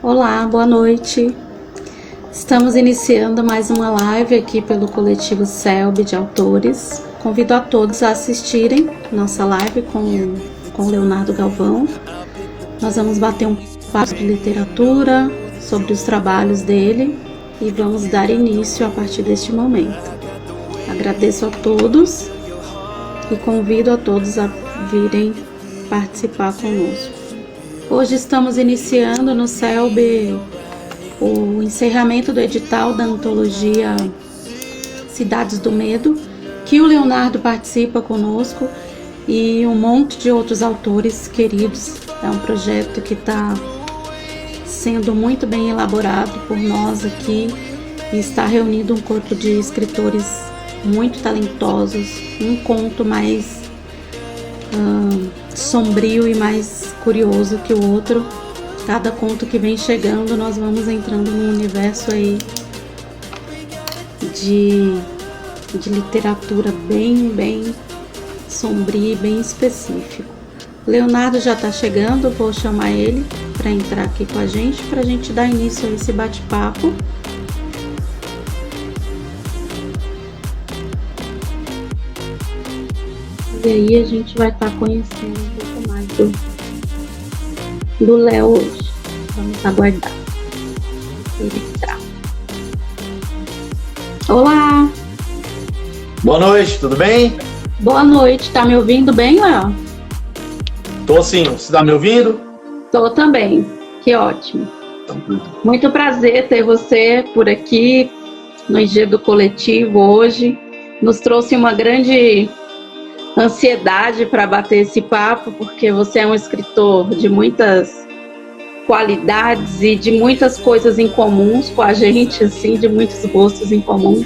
Olá, boa noite. Estamos iniciando mais uma live aqui pelo coletivo CELB de autores. Convido a todos a assistirem nossa live com Leonardo Galvão. Nós vamos bater um papo de literatura, sobre os trabalhos dele e vamos dar início a partir deste momento. Agradeço a todos e convido a todos a virem participar conosco. Hoje estamos iniciando no CELB o encerramento do edital da antologia Cidades do Medo, que o Leonardo participa conosco e um monte de outros autores queridos. É um projeto que está sendo muito bem elaborado por nós aqui e está reunindo um corpo de escritores muito talentosos, um conto mais sombrio e mais curioso que o outro. Cada conto que vem chegando, nós vamos entrando num universo aí de literatura bem sombrio e bem específico. Leonardo já está chegando, vou chamar ele para entrar aqui com a gente dar início a esse bate-papo. E aí a gente vai estar conhecendo um pouco mais do Léo hoje. Vamos aguardar ele entrar. Olá! Boa noite, tudo bem? Boa noite, tá me ouvindo bem, Léo? Tô sim, você tá me ouvindo? Tô também, que ótimo. Muito prazer ter você por aqui no IG do Coletivo hoje. Nos trouxe uma grande ansiedade para bater esse papo, porque você é um escritor de muitas qualidades e de muitas coisas em comuns com a gente, assim, de muitos gostos em comum.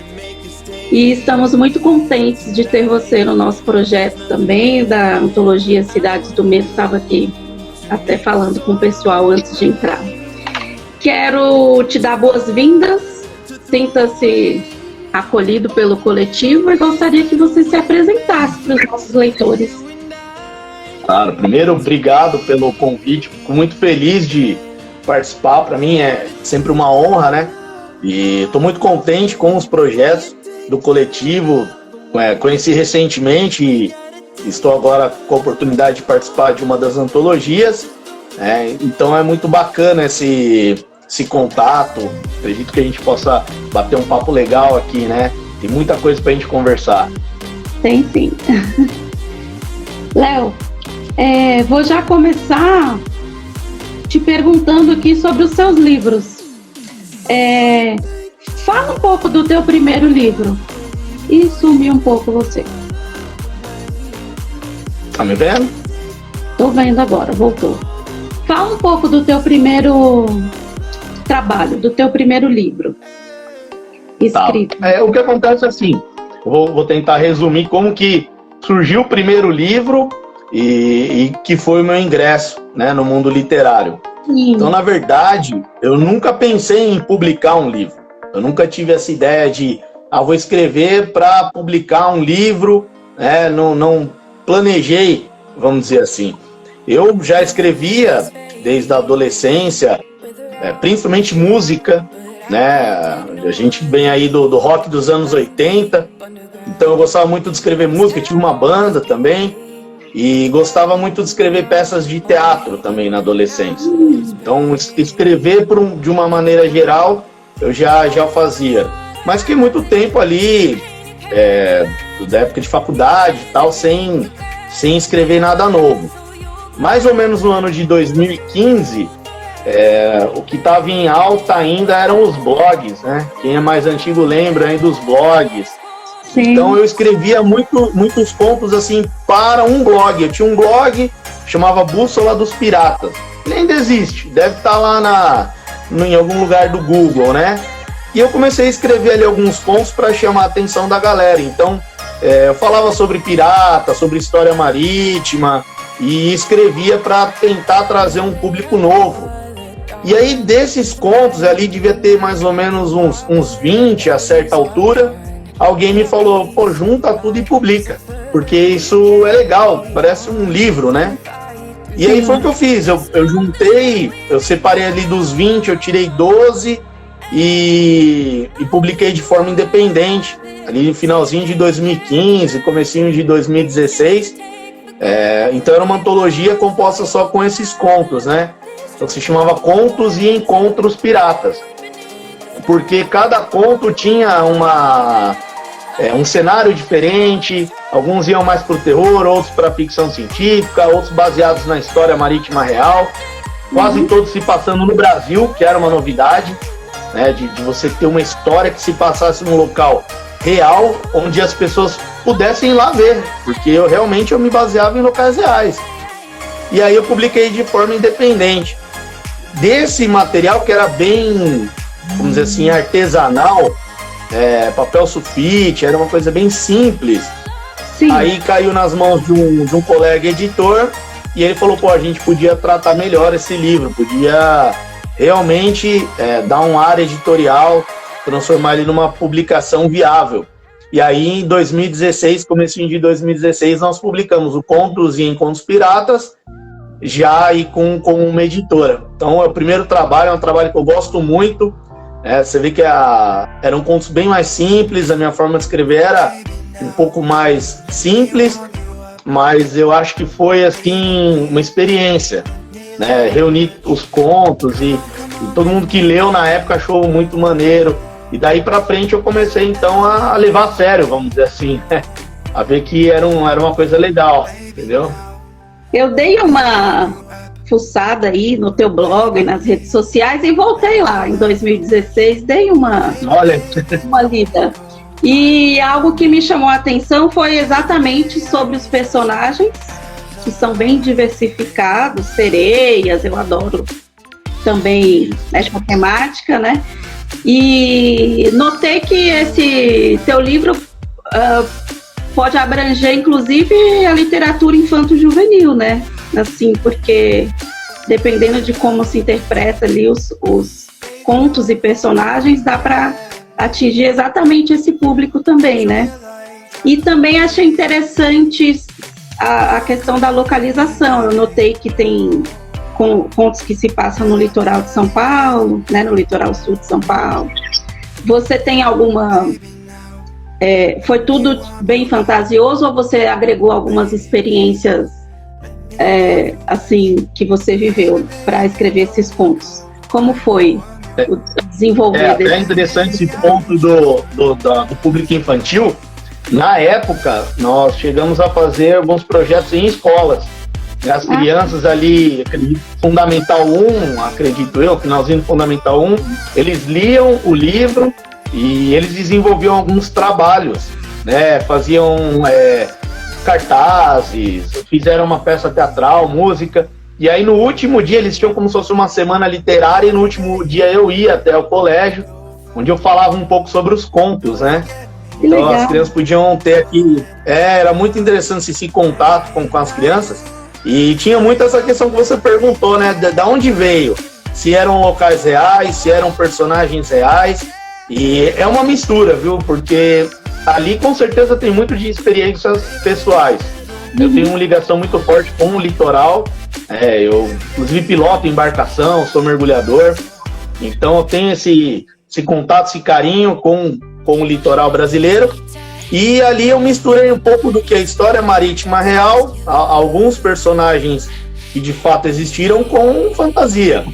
E estamos muito contentes de ter você no nosso projeto também, da antologia Cidades do Medo. Estava aqui até falando com o pessoal antes de entrar. Quero te dar boas-vindas, sinta-se acolhido pelo coletivo e gostaria que você se apresentasse para os nossos leitores. Claro, primeiro, obrigado pelo convite, fico muito feliz de participar, para mim é sempre uma honra, né? E estou muito contente com os projetos do coletivo, conheci recentemente e estou agora com a oportunidade de participar de uma das antologias, então é muito bacana esse contato. Acredito que a gente possa bater um papo legal aqui, né? Tem muita coisa pra gente conversar. Tem sim. Léo, vou já começar te perguntando aqui sobre os seus livros. Fala um pouco do teu primeiro livro e sumir um pouco você. Tá me vendo? Tô vendo agora, voltou. Fala um pouco do teu primeiro trabalho, do teu primeiro livro escrito. Tá. O que acontece é assim, vou tentar resumir como que surgiu o primeiro livro e que foi o meu ingresso, né, no mundo literário. Sim. Então, na verdade, eu nunca pensei em publicar um livro. Eu nunca tive essa ideia de vou escrever para publicar um livro, né? Não planejei, vamos dizer assim. Eu já escrevia desde a adolescência, principalmente música, né? A gente vem aí do rock dos anos 80, então eu gostava muito de escrever música, tive uma banda também, e gostava muito de escrever peças de teatro também na adolescência. Então, escrever de uma maneira geral, eu já fazia. Mas fiquei muito tempo ali, da época de faculdade e tal, sem escrever nada novo. Mais ou menos no ano de 2015, o que estava em alta ainda eram os blogs, né? Quem é mais antigo lembra aí dos blogs. Sim. Então eu escrevia muitos contos assim para um blog. Eu tinha um blog, chamava Bússola dos Piratas. Ele ainda existe, deve estar lá em algum lugar do Google, né? E eu comecei a escrever ali alguns contos para chamar a atenção da galera. Então eu falava sobre pirata, sobre história marítima e escrevia para tentar trazer um público novo. E aí desses contos ali devia ter mais ou menos uns 20 a certa altura. Alguém me falou, junta tudo e publica, porque isso é legal, parece um livro, né? E aí foi o que eu fiz, eu juntei, eu separei ali dos 20, eu tirei 12 e publiquei de forma independente, ali no finalzinho de 2015, comecinho de 2016. Então era uma antologia composta só com esses contos, né? Então se chamava Contos e Encontros Piratas, porque cada conto tinha um cenário diferente, alguns iam mais para o terror, outros para ficção científica, outros baseados na história marítima real, quase todos se passando no Brasil, que era uma novidade, né, de você ter uma história que se passasse num local real, onde as pessoas pudessem ir lá ver, porque eu me baseava em locais reais. E aí eu publiquei de forma independente. Desse material, que era bem, vamos dizer assim, artesanal, papel sulfite, era uma coisa bem simples. Sim. Aí caiu nas mãos de um colega editor e ele falou, a gente podia tratar melhor esse livro, podia realmente dar um ar editorial, transformar ele numa publicação viável. E aí em 2016, comecinho de 2016, nós publicamos o Contos e Encontros Piratas, já aí com uma editora. Então o primeiro trabalho é um trabalho que eu gosto muito. Você vê que eram contos bem mais simples, a minha forma de escrever era um pouco mais simples, mas eu acho que foi assim uma experiência, né? Reunir os contos e todo mundo que leu na época achou muito maneiro, e daí pra frente eu comecei então a levar a sério, vamos dizer assim, né? A ver que era uma coisa legal, entendeu? Eu dei uma fuçada aí no teu blog e nas redes sociais e voltei lá em 2016, dei uma lida. E algo que me chamou a atenção foi exatamente sobre os personagens, que são bem diversificados, sereias, eu adoro também essa temática, né? E notei que esse teu livro pode abranger, inclusive, a literatura infanto-juvenil, né? Assim, porque dependendo de como se interpreta ali os contos e personagens, dá para atingir exatamente esse público também, né? E também achei interessante a questão da localização. Eu notei que tem contos que se passam no litoral de São Paulo, né? No litoral sul de São Paulo. Você tem alguma... foi tudo bem fantasioso ou você agregou algumas experiências assim, que você viveu para escrever esses contos? Como foi o desenvolver desse? É interessante esse ponto do público infantil. Na época, nós chegamos a fazer alguns projetos em escolas. As crianças ali, Fundamental 1, acredito eu, finalzinho do Fundamental 1, eles liam o livro e eles desenvolviam alguns trabalhos, né? Faziam cartazes, fizeram uma peça teatral, música, e aí no último dia eles tinham como se fosse uma semana literária, e no último dia eu ia até o colégio, onde eu falava um pouco sobre os contos, né? Então as crianças podiam ter aqui, era muito interessante esse contato com as crianças, e tinha muito essa questão que você perguntou, né? Da onde veio? Se eram locais reais, se eram personagens reais, e é uma mistura, viu? Porque ali com certeza tem muito de experiências pessoais. Eu tenho uma ligação muito forte com o litoral, eu inclusive piloto embarcação, sou mergulhador, então eu tenho esse contato, esse carinho com o litoral brasileiro, e ali eu misturei um pouco do que é a história marítima real, alguns personagens que de fato existiram, com fantasia.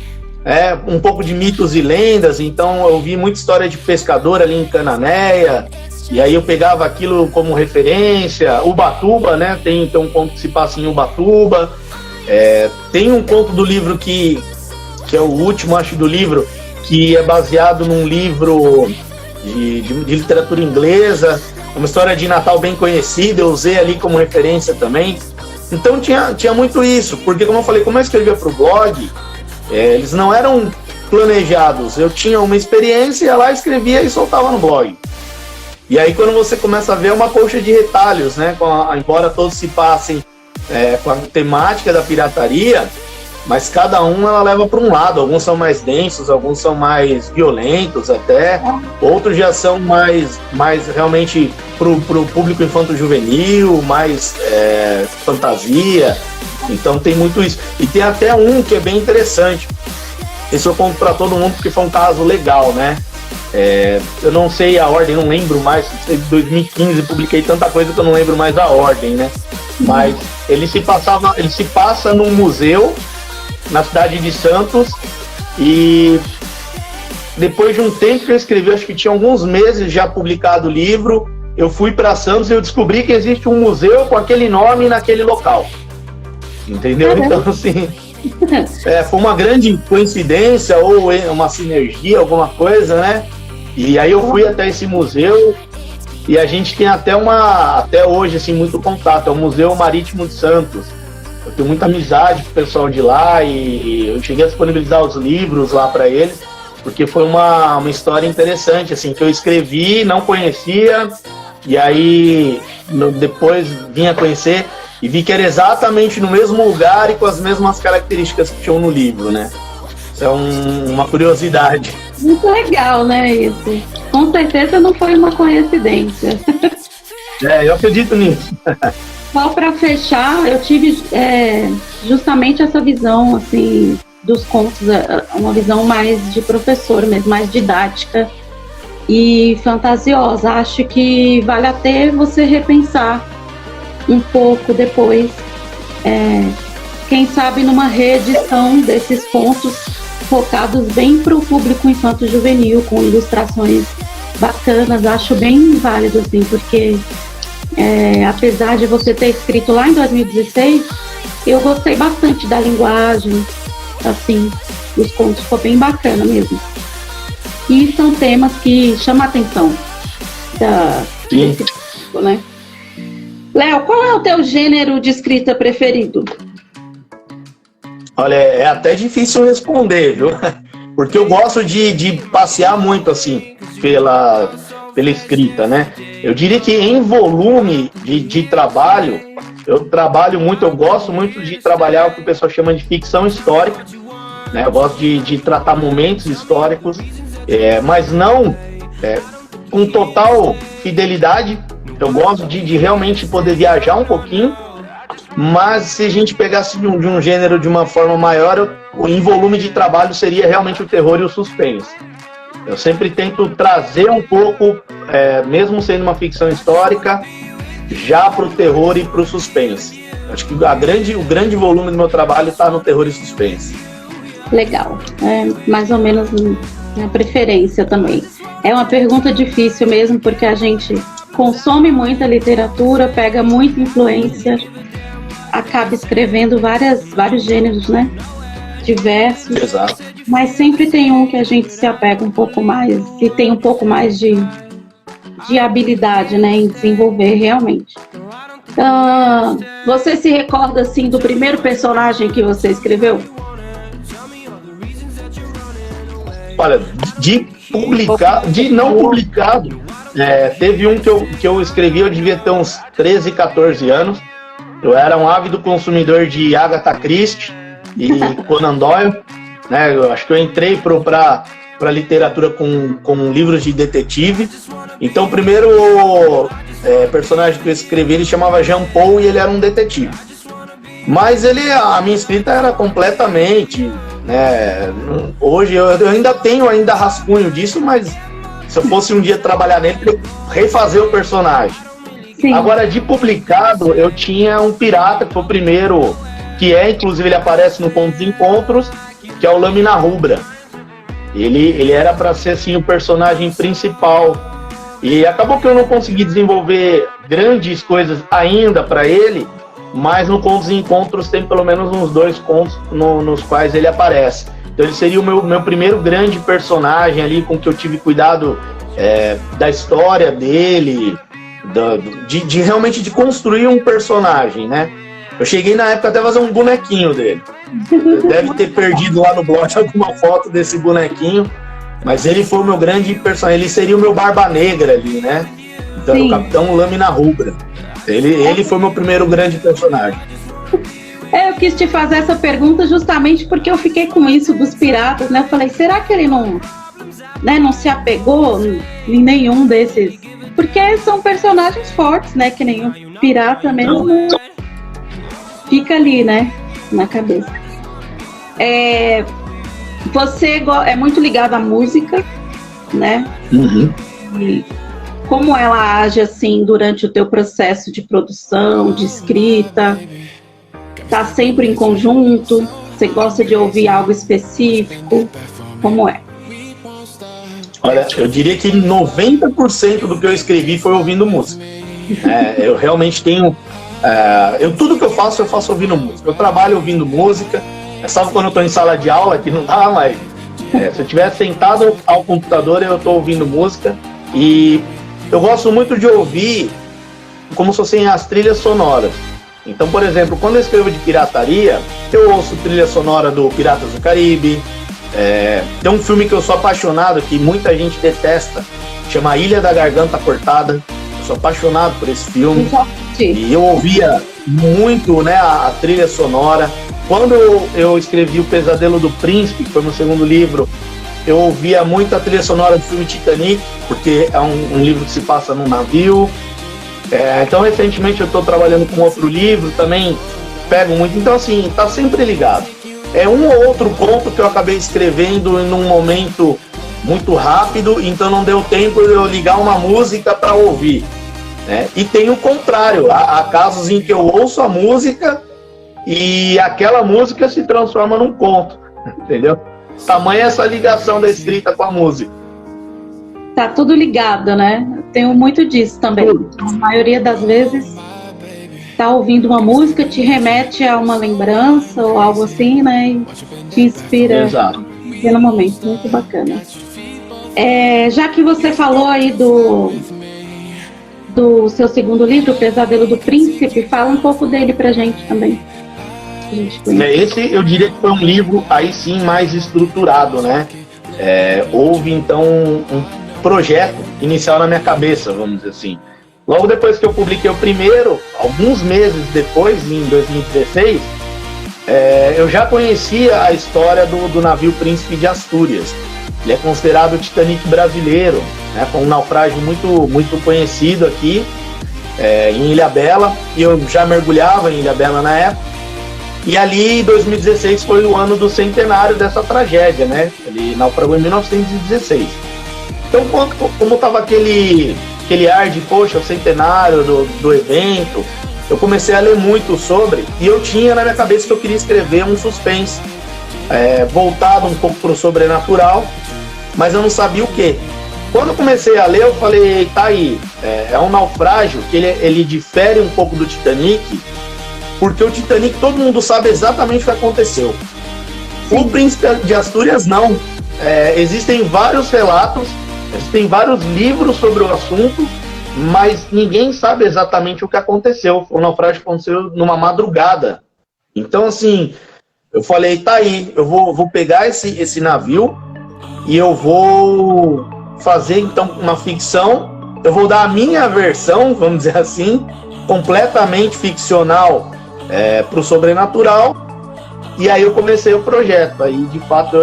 Um pouco de mitos e lendas, então eu vi muita história de pescador ali em Cananéia, e aí eu pegava aquilo como referência. Ubatuba, né? Tem um conto que se passa em Ubatuba. Tem um conto do livro que é o último, acho, do livro, que é baseado num livro de literatura inglesa, uma história de Natal bem conhecida, eu usei ali como referência também. Então tinha muito isso, porque como eu falei, como eu escrevia para o blog, eles não eram planejados, eu tinha uma experiência, ia lá, escrevia e soltava no blog. E aí quando você começa a ver, uma colcha de retalhos, né? Embora todos se passem com a temática da pirataria, mas cada um ela leva para um lado. Alguns são mais densos, alguns são mais violentos até, outros já são mais realmente pro público infanto-juvenil, mais fantasia. Então tem muito isso. E tem até um que é bem interessante. Esse eu conto para todo mundo porque foi um caso legal, né? Eu não sei a ordem, não lembro mais. Em 2015 publiquei tanta coisa que eu não lembro mais a ordem, né? Mas ele se passa num museu na cidade de Santos e depois de um tempo que eu escrevi, acho que tinha alguns meses já publicado o livro, eu fui para Santos e eu descobri que existe um museu com aquele nome naquele local. Entendeu? Então, assim, foi uma grande coincidência ou uma sinergia, alguma coisa, né? E aí eu fui até esse museu e a gente tem até hoje, assim, muito contato. É o Museu Marítimo de Santos. Eu tenho muita amizade com o pessoal de lá e eu cheguei a disponibilizar os livros lá para eles, porque foi uma história interessante, assim, que eu escrevi, não conhecia, e aí depois vim a conhecer e vi que era exatamente no mesmo lugar e com as mesmas características que tinham no livro, né? Isso é uma curiosidade. Muito legal, né, isso? Com certeza não foi uma coincidência. Eu acredito nisso. Só para fechar, eu tive justamente essa visão, assim, dos contos, uma visão mais de professor mesmo, mais didática e fantasiosa. Acho que vale até você repensar um pouco depois, quem sabe numa reedição desses contos focados bem para o público infanto-juvenil, com ilustrações bacanas. Acho bem válido, assim, porque apesar de você ter escrito lá em 2016, eu gostei bastante da linguagem, assim, dos contos, ficou bem bacana mesmo. E são temas que chamam a atenção desse público, né? Léo, qual é o teu gênero de escrita preferido? Olha, é até difícil responder, viu? Porque eu gosto de passear muito, assim, pela escrita, né? Eu diria que em volume de trabalho, eu trabalho muito, eu gosto muito de trabalhar o que o pessoal chama de ficção histórica, né? Eu gosto de tratar momentos históricos, mas não com total fidelidade. Eu gosto de realmente poder viajar um pouquinho, mas se a gente pegasse de um gênero de uma forma maior, em volume de trabalho seria realmente o terror e o suspense. Eu sempre tento trazer um pouco, mesmo sendo uma ficção histórica, já para o terror e para o suspense. Acho que o grande volume do meu trabalho está no terror e suspense. Legal, mais ou menos minha preferência também. É uma pergunta difícil mesmo, porque a gente consome muita literatura, pega muita influência, acaba escrevendo vários gêneros, né? Diversos. Exato. Mas sempre tem um que a gente se apega um pouco mais, que tem um pouco mais de habilidade, né, em desenvolver realmente. Você se recorda, assim, do primeiro personagem que você escreveu? Olha, de não publicado, teve um que eu escrevi, eu devia ter uns 13, 14 anos. Eu era um ávido consumidor de Agatha Christie e Conan Doyle, né? Eu acho que eu entrei para literatura com livros de detetive. Então, o primeiro personagem que eu escrevi, ele chamava Jean Paul e ele era um detetive. Mas a minha escrita era completamente, né? Hoje eu ainda tenho rascunho disso, mas se eu fosse um dia trabalhar nele, eu refazer o personagem. Sim. Agora, de publicado, eu tinha um pirata, que foi o primeiro, inclusive ele aparece no Contos e Encontros, que é o Lâmina Rubra. Ele era para ser, assim, o personagem principal. E acabou que eu não consegui desenvolver grandes coisas ainda para ele, mas no Contos e Encontros tem pelo menos uns 2 contos nos quais ele aparece. Então ele seria o meu primeiro grande personagem ali, com que eu tive cuidado da história dele, de realmente de construir um personagem, né? Eu cheguei na época até a fazer um bonequinho dele. Deve ter perdido lá no blog alguma foto desse bonequinho, mas ele foi o meu grande personagem. Ele seria o meu Barba Negra ali, né? Então, o Capitão Lâmina Rubra. Ele foi o meu primeiro grande personagem. Eu quis te fazer essa pergunta justamente porque eu fiquei com isso dos piratas, né? Eu falei, será que ele não se apegou em nenhum desses? Porque são personagens fortes, né? Que nem o pirata mesmo. fica ali, né, na cabeça. Você é muito ligado à música, né? Uhum. E como ela age assim durante o teu processo de produção, de escrita? Tá sempre em conjunto? Você gosta de ouvir algo específico? Como é? Olha, eu diria que 90% do que eu escrevi foi ouvindo música. Eu realmente tenho... tudo que eu faço ouvindo música. Eu trabalho ouvindo música. Salvo quando eu estou em sala de aula, que não dá, mas se eu estiver sentado ao computador, eu estou ouvindo música. E eu gosto muito de ouvir como se fossem as trilhas sonoras. Então, por exemplo, quando eu escrevo de pirataria, eu ouço trilha sonora do Piratas do Caribe. Tem um filme que eu sou apaixonado, que muita gente detesta, chama Ilha da Garganta Cortada. Eu sou apaixonado por esse filme. E eu ouvia muito, né, a trilha sonora. Quando eu escrevi O Pesadelo do Príncipe, que foi meu segundo livro, eu ouvia muito a trilha sonora do filme Titanic, porque é um livro que se passa num navio. Então, recentemente, eu estou trabalhando com outro livro, também pego muito. Então, assim, tá sempre ligado. Um ou outro conto que eu acabei escrevendo num momento muito rápido, então não deu tempo de eu ligar uma música para ouvir. Né? E tem o contrário, há casos em que eu ouço a música e aquela música se transforma num conto, entendeu? Tamanha essa ligação da escrita com a música. Tá tudo ligado, né? Tenho muito disso também. A maioria das vezes tá ouvindo uma música, te remete a uma lembrança ou algo assim, né? E te inspira no momento. Muito bacana. Já que você falou aí do seu segundo livro, O Pesadelo do Príncipe, fala um pouco dele pra gente também. Esse eu diria que foi um livro aí sim mais estruturado, né? Houve então um projeto inicial na minha cabeça, vamos dizer assim. Logo depois que eu publiquei o primeiro, alguns meses depois, em 2016, eu já conhecia a história do navio Príncipe de Astúrias. Ele é considerado o Titanic brasileiro, né? Foi um naufrágio muito, muito conhecido aqui, em Ilhabela, e eu já mergulhava em Ilhabela na época. E ali, 2016, foi o ano do centenário dessa tragédia, né? Ele naufragou em 1916. Então, como estava aquele ar de, poxa, o centenário do evento, eu comecei a ler muito sobre, e eu tinha na minha cabeça que eu queria escrever um suspense, voltado um pouco para o sobrenatural, mas eu não sabia o quê. Quando eu comecei a ler, eu falei, tá aí, é um naufrágio que ele difere um pouco do Titanic, porque o Titanic todo mundo sabe exatamente o que aconteceu. Sim. O Príncipe de Astúrias não. Existem vários relatos, existem vários livros sobre o assunto, mas ninguém sabe exatamente o que aconteceu. O naufrágio aconteceu numa madrugada. Então, assim, eu falei, tá aí, eu vou pegar esse navio e eu vou fazer, então, uma ficção. Eu vou dar a minha versão, vamos dizer assim, completamente ficcional, para o sobrenatural, e aí eu comecei o projeto. Aí, de fato,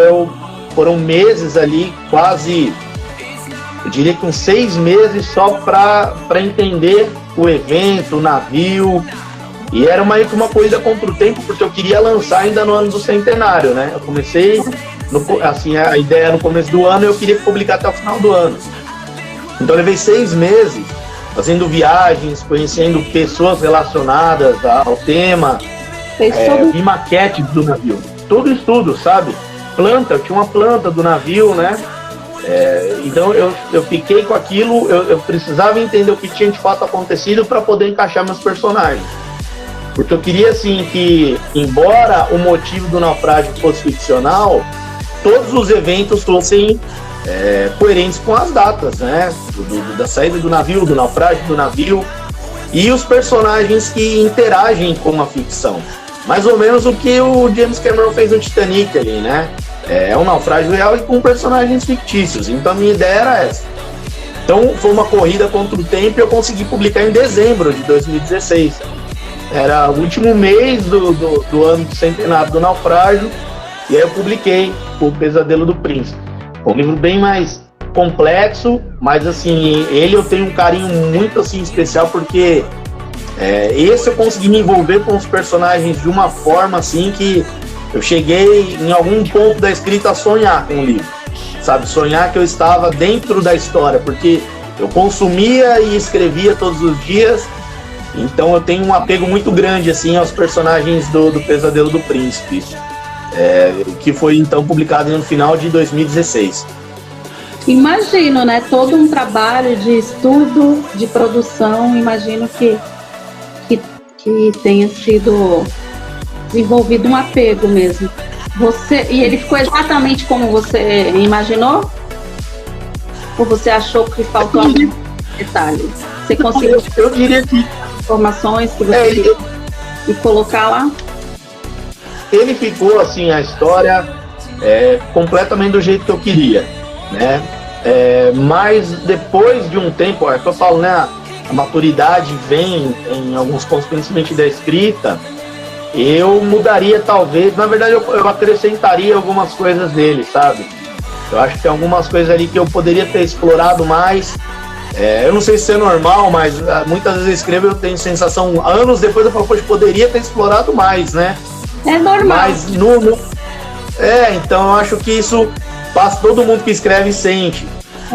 foram meses ali, quase, eu diria que uns 6 meses só para entender o evento, o navio, e era meio que uma corrida contra o tempo, porque eu queria lançar ainda no ano do centenário, né? Eu comecei, assim, a ideia no começo do ano, eu queria publicar até o final do ano. Então eu levei 6 meses fazendo viagens, conhecendo pessoas relacionadas ao tema, vi maquete do navio, todo estudo, sabe? Eu tinha uma planta do navio, né? Então eu fiquei com aquilo, eu precisava entender o que tinha de fato acontecido para poder encaixar meus personagens. Porque eu queria, assim, que, embora o motivo do naufrágio fosse ficcional, todos os eventos fossem coerentes com as datas, né? Da saída do navio, do naufrágio do navio, e os personagens que interagem com a ficção. Mais ou menos o que o James Cameron fez no Titanic ali, né? É um naufrágio real e com personagens fictícios. Então a minha ideia era essa. Então foi uma corrida contra o tempo e eu consegui publicar em dezembro de 2016. Era o último mês do ano do centenário do naufrágio, e aí eu publiquei O Pesadelo do Príncipe. Um livro bem mais complexo, mas assim, ele eu tenho um carinho muito assim especial, porque Esse eu consegui me envolver com os personagens de uma forma assim que eu cheguei em algum ponto da escrita a sonhar com o livro, sabe? Sonhar que eu estava dentro da história, porque eu consumia e escrevia todos os dias, então eu tenho um apego muito grande assim aos personagens do Pesadelo do Príncipe, que foi então publicado no final de 2016. Imagino, né? Todo um trabalho de estudo, de produção, imagino que tenha sido desenvolvido um apego mesmo. E ele ficou exatamente como você imaginou? Ou você achou que faltou algum detalhe? Você conseguiu, eu diria que informações que você queria e colocar lá? Ele ficou assim, a história completamente do jeito que eu queria, né? Mas depois de um tempo, é que eu falo, né? A maturidade vem em alguns pontos, principalmente da escrita. Eu mudaria talvez, na verdade eu acrescentaria algumas coisas dele, sabe? Eu acho que tem algumas coisas ali que eu poderia ter explorado mais. Eu não sei se é normal, mas muitas vezes eu escrevo e eu tenho sensação, anos depois eu falo, poxa, poderia ter explorado mais, né? É normal. Mas então eu acho que isso todo mundo que escreve sente.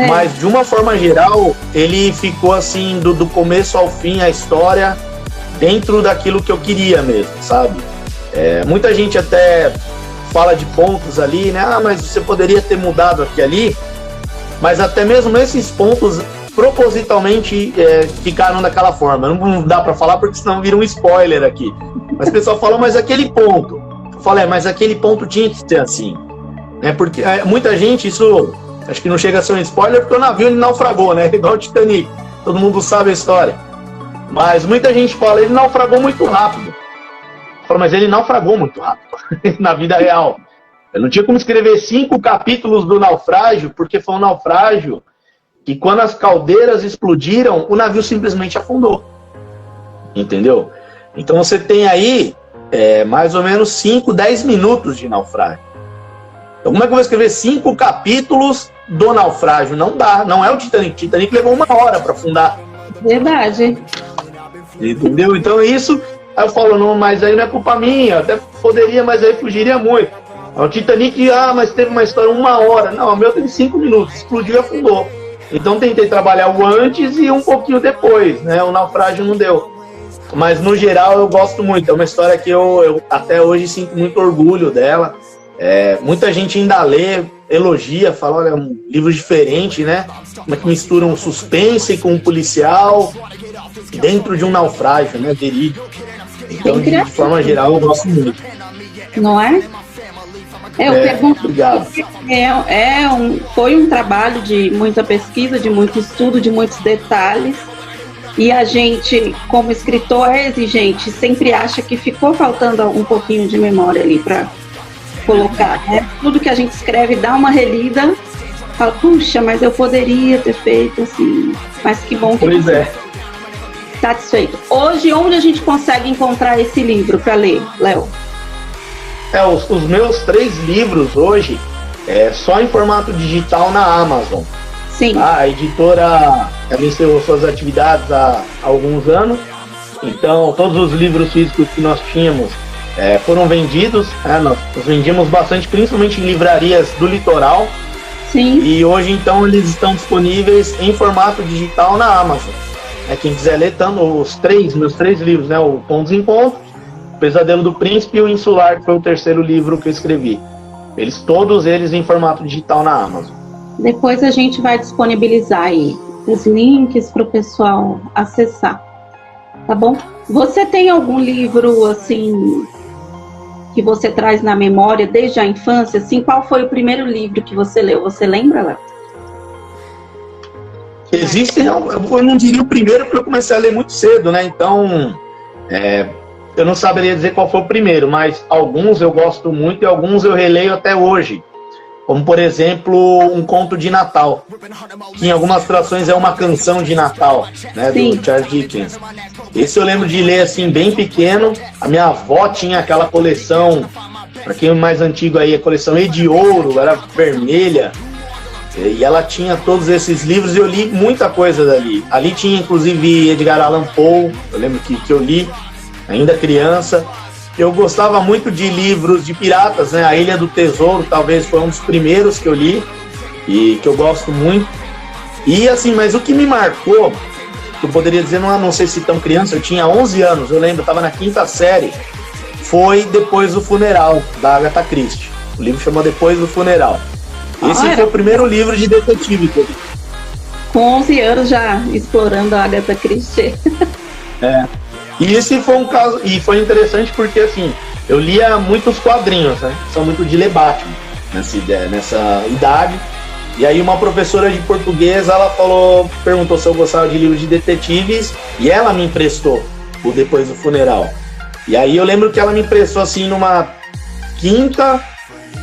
Mas de uma forma geral, ele ficou assim, do começo ao fim, a história dentro daquilo que eu queria mesmo, sabe? Muita gente até fala de pontos ali, né? Mas você poderia ter mudado aqui e ali, mas até mesmo esses pontos propositalmente ficaram daquela forma. Não dá pra falar porque senão vira um spoiler aqui. Mas o pessoal fala, mas aquele ponto. Eu falo, mas aquele ponto tinha que ser assim. Porque muita gente, isso acho que não chega a ser um spoiler, porque o navio ele naufragou, né? Igual o Titanic. Todo mundo sabe a história. Mas muita gente fala, ele naufragou muito rápido. Fala, mas ele naufragou muito rápido na vida real. Eu não tinha como escrever 5 capítulos do naufrágio, porque foi um naufrágio que quando as caldeiras explodiram, o navio simplesmente afundou. Entendeu? Então você tem aí mais ou menos 5, 10 minutos de naufrágio. Então como é que eu vou escrever 5 capítulos do naufrágio? Não dá, não é o Titanic. O Titanic levou 1 hora para afundar. Verdade. Entendeu? Então isso, aí eu falo, não, mas aí não é culpa minha, até poderia, mas aí fugiria muito. O Titanic, mas teve uma história 1 hora. Não, o meu teve 5 minutos, explodiu e afundou. Então tentei trabalhar o antes e um pouquinho depois, né? O naufrágio não deu. Mas no geral eu gosto muito, é uma história que eu até hoje sinto muito orgulho dela. Muita gente ainda lê, elogia, fala, olha, é um livro diferente, né? Como é que mistura um suspense com um policial dentro de um naufrágio, né? Verídico. Então, de forma geral, eu gosto muito. Não é? Eu pergunto. Obrigado. Foi um trabalho de muita pesquisa, de muito estudo, de muitos detalhes. E a gente, como escritor, é exigente, sempre acha que ficou faltando um pouquinho de memória ali para colocar, né? Tudo que a gente escreve dá uma relida, fala, puxa, mas eu poderia ter feito assim, mas que bom que pois é. Satisfeito. Hoje, onde a gente consegue encontrar esse livro para ler, Léo? Os meus 3 livros hoje só em formato digital na Amazon. Sim. A editora encerrou suas atividades há alguns anos, então todos os livros físicos que nós tínhamos foram vendidos, nós vendíamos bastante, principalmente em livrarias do litoral. Sim. E hoje então eles estão disponíveis em formato digital na Amazon. Quem quiser ler, meus 3 livros, né? O Pontos e Encontros, o Pesadelo do Príncipe e o Insular, que foi o 3º livro que eu escrevi. Todos eles em formato digital na Amazon. Depois a gente vai disponibilizar aí os links para o pessoal acessar, tá bom? Você tem algum livro, assim, que você traz na memória desde a infância? Assim, qual foi o primeiro livro que você leu? Você lembra, Léo? Existem, eu não diria o primeiro, porque eu comecei a ler muito cedo, né? Então, eu não saberia dizer qual foi o primeiro, mas alguns eu gosto muito e alguns eu releio até hoje. Como, por exemplo, um conto de Natal, que em algumas traduções é uma canção de Natal, né, do Charles Dickens. Esse eu lembro de ler assim, bem pequeno. A minha avó tinha aquela coleção, para quem é mais antigo aí, a coleção E de Ouro, era vermelha. E ela tinha todos esses livros e eu li muita coisa dali. Ali tinha inclusive Edgar Allan Poe, eu lembro que eu li ainda criança. Eu gostava muito de livros de piratas, né? A Ilha do Tesouro talvez foi um dos primeiros que eu li e que eu gosto muito. E assim, mas o que me marcou, que eu poderia dizer, não sei se tão criança, eu tinha 11 anos, eu lembro, eu estava na 5ª série, foi Depois do Funeral, da Agatha Christie. O livro chama Depois do Funeral. Esse foi o primeiro livro de detetive que eu li. Com 11 anos já explorando a Agatha Christie. E esse foi um caso, e foi interessante porque assim, eu lia muitos quadrinhos, né? São muito de ler Batman nessa idade. E aí uma professora de português, ela perguntou se eu gostava de livros de detetives, e ela me emprestou o Depois do Funeral. E aí eu lembro que ela me emprestou assim numa quinta,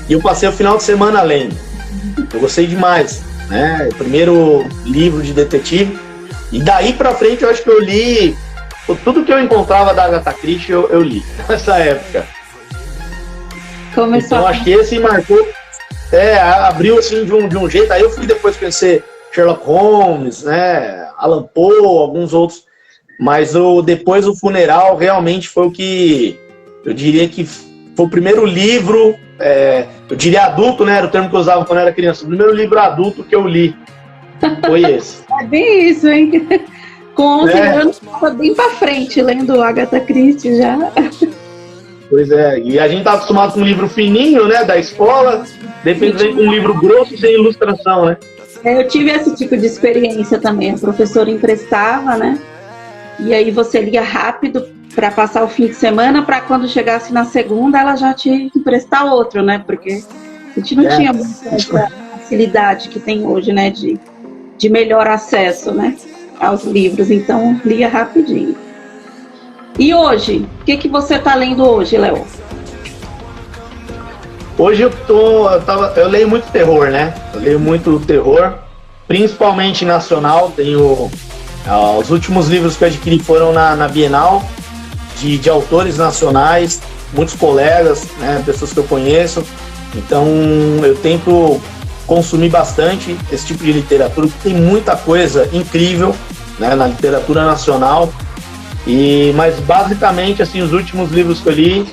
e eu passei o final de semana lendo. Eu gostei demais, né? O primeiro livro de detetive. E daí pra frente eu acho que eu li tudo que eu encontrava da Agatha Christie, eu li nessa época. Então acho que esse marcou, abriu assim de um jeito. Aí eu fui depois conhecer Sherlock Holmes, né, Allan Poe, alguns outros. Mas Depois do Funeral realmente foi o que eu diria que foi o primeiro livro, eu diria adulto, né, era o termo que eu usava quando eu era criança. O primeiro livro adulto que eu li foi esse. É bem isso, hein? Com 11 anos, estava bem pra frente, lendo Agatha Christie já. Pois é, e a gente tá acostumado com um livro fininho, né, da escola, depois vem com um livro grosso sem ilustração, né? Eu tive esse tipo de experiência também. A professora emprestava, né? E aí você lia rápido para passar o fim de semana, para quando chegasse na segunda, ela já te emprestar outro, né? Porque a gente não tinha muita essa facilidade que tem hoje, né? De melhor acesso, né? Aos livros, então lia rapidinho. E hoje, o que você está lendo hoje, Léo? Hoje eu leio muito terror, né? Eu leio muito terror, principalmente nacional. Tenho os últimos livros que eu adquiri foram na Bienal de autores nacionais, muitos colegas, né? Pessoas que eu conheço. Então eu tento consumir bastante esse tipo de literatura, porque tem muita coisa incrível, né, na literatura nacional. Mas basicamente assim, os últimos livros que eu li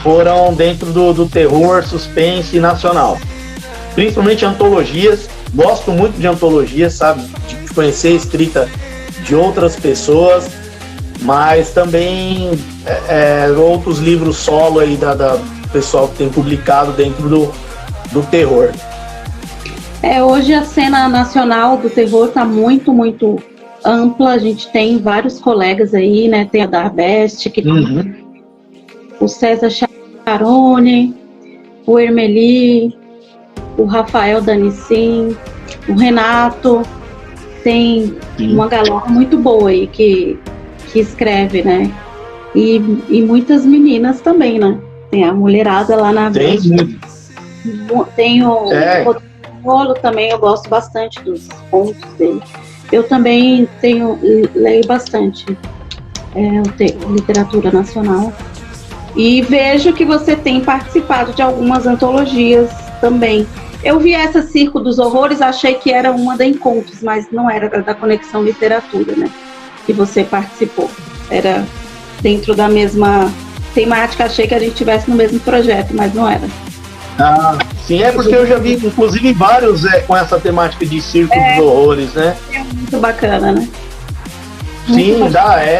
foram dentro do terror, suspense nacional, principalmente antologias. Gosto muito de antologias, sabe, de conhecer a escrita de outras pessoas, mas também outros livros solo aí da pessoal que tem publicado dentro do terror. Hoje a cena nacional do terror está muito, muito ampla. A gente tem vários colegas aí, né? Tem a Darbest, que o César Charone, o Ermeli, o Rafael Danicin, o Renato. Tem uma galera muito boa aí que escreve, né? E muitas meninas também, né? Tem a mulherada lá na Best. Tem o Rolo também, eu gosto bastante dos contos dele. Eu também leio bastante literatura nacional. E vejo que você tem participado de algumas antologias também. Eu vi essa Circo dos Horrores, achei que era uma da Encontros, mas não era da Conexão Literatura, né? Que você participou. Era dentro da mesma temática, achei que a gente estivesse no mesmo projeto, mas não era. Sim, porque eu já vi, inclusive, vários com essa temática de Circo dos Horrores, né? É muito bacana, né? Sim,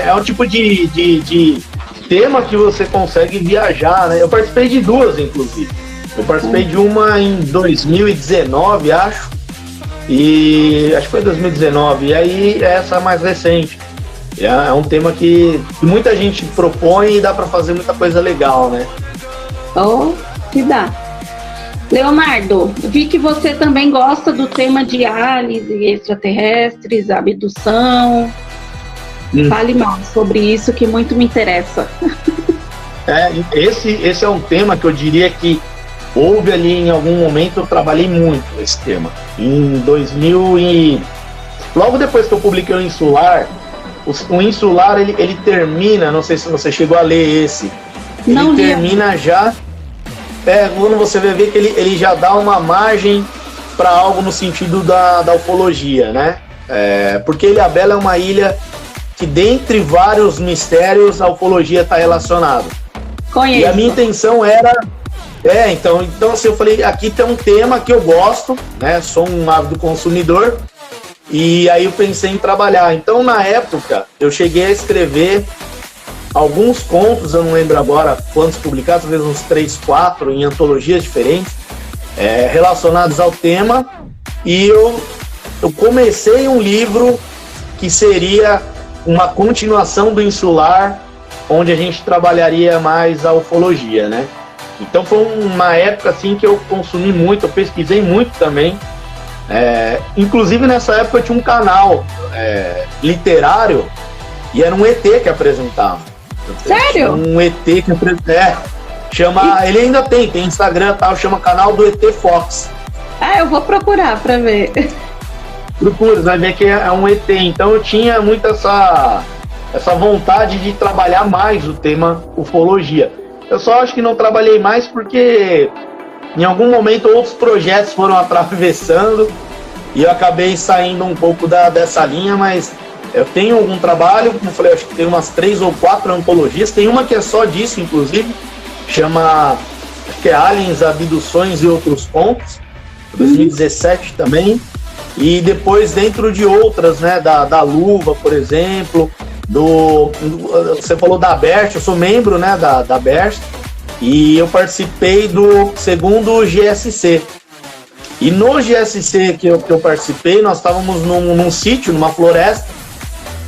é um tipo de tema que você consegue viajar, né? Eu participei de duas, inclusive. Eu participei de uma em 2019, acho que foi 2019, e aí essa mais recente. É um tema que muita gente propõe e dá para fazer muita coisa legal, né? Que dá. Leonardo, vi que você também gosta do tema de aliens e extraterrestres, abdução. Fale mais sobre isso, que muito me interessa. Esse é um tema que eu diria que houve ali em algum momento, eu trabalhei muito esse tema. Em 2000 logo depois que eu publiquei o Insular, o Insular ele termina, não sei se você chegou a ler esse. Não li. Termina já. Quando você vê que ele já dá uma margem para algo no sentido da ufologia, né? Porque Ilhabela é uma ilha que, dentre vários mistérios, a ufologia está relacionada. Conheço. E a minha intenção era... então assim, eu falei, aqui tem um tema que eu gosto, né? Sou um ávido consumidor, e aí eu pensei em trabalhar. Então, na época, eu cheguei a escrever alguns contos, eu não lembro agora quantos publicados, talvez uns 3, 4, em antologias diferentes, relacionados ao tema, e eu comecei um livro que seria uma continuação do Insular, onde a gente trabalharia mais a ufologia, né? Então foi uma época assim que eu consumi muito, eu pesquisei muito também. Inclusive nessa época eu tinha um canal literário e era um ET que apresentava. Sério? Um ET que chama, ele ainda tem Instagram, tal, chama canal do ET Fox. Eu vou procurar para ver. Procura, vai ver que é um ET. Então eu tinha muito essa vontade de trabalhar mais o tema ufologia. Eu só acho que não trabalhei mais porque em algum momento outros projetos foram atravessando e eu acabei saindo um pouco dessa linha, mas eu tenho algum trabalho, como eu falei, acho que tem umas 3 ou 4 antologias, tem uma que é só disso, inclusive, chama, acho que é Aliens, Abduções e Outros Contos, 2017 também, e depois dentro de outras, né, da Luva, por exemplo, você falou da Berst, eu sou membro, né, da Berst, e eu participei do segundo GSC. E no GSC que eu participei, nós estávamos num sítio, numa floresta.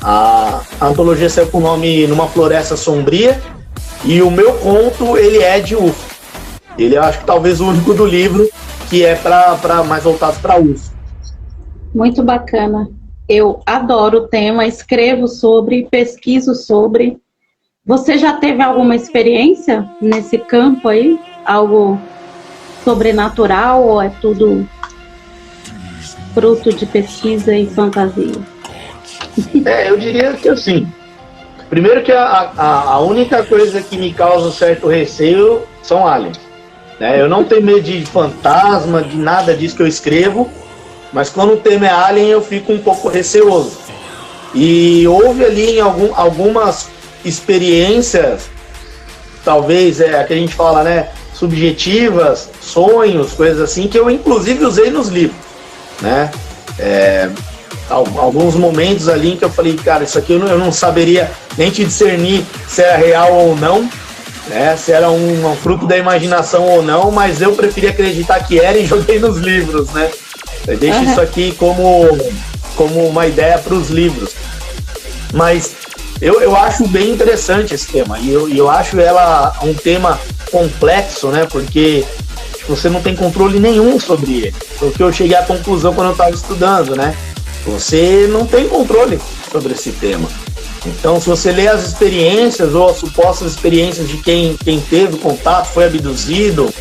A antologia saiu com o nome Numa Floresta Sombria, e o meu conto, ele é de UFO. Ele eu acho que talvez o único do livro que é mais voltado para UFO. Muito bacana. Eu adoro o tema, escrevo sobre, pesquiso sobre. Você já teve alguma experiência nesse campo aí? Algo sobrenatural ou é tudo fruto de pesquisa e fantasia? Eu diria que assim, primeiro que a única coisa que me causa um certo receio são aliens. Eu não tenho medo de fantasma, de nada disso que eu escrevo, mas quando o tema é alien eu fico um pouco receoso. E houve ali algumas experiências, talvez que a gente fala, né, subjetivas, sonhos, coisas assim, que eu inclusive usei nos livros, né? Alguns momentos ali em que eu falei, cara, isso aqui eu não saberia nem te discernir se era real ou não, né? Se era um fruto da imaginação ou não, mas eu preferi acreditar que era e joguei nos livros, né? Eu deixo isso aqui como uma ideia para os livros. Mas eu acho bem interessante esse tema, e eu acho ela um tema complexo, né? Porque você não tem controle nenhum sobre ele. Foi o que eu cheguei à conclusão quando eu estava estudando, né? Você não tem controle sobre esse tema. Então, se você lê as experiências ou as supostas experiências de quem teve contato, foi abduzido,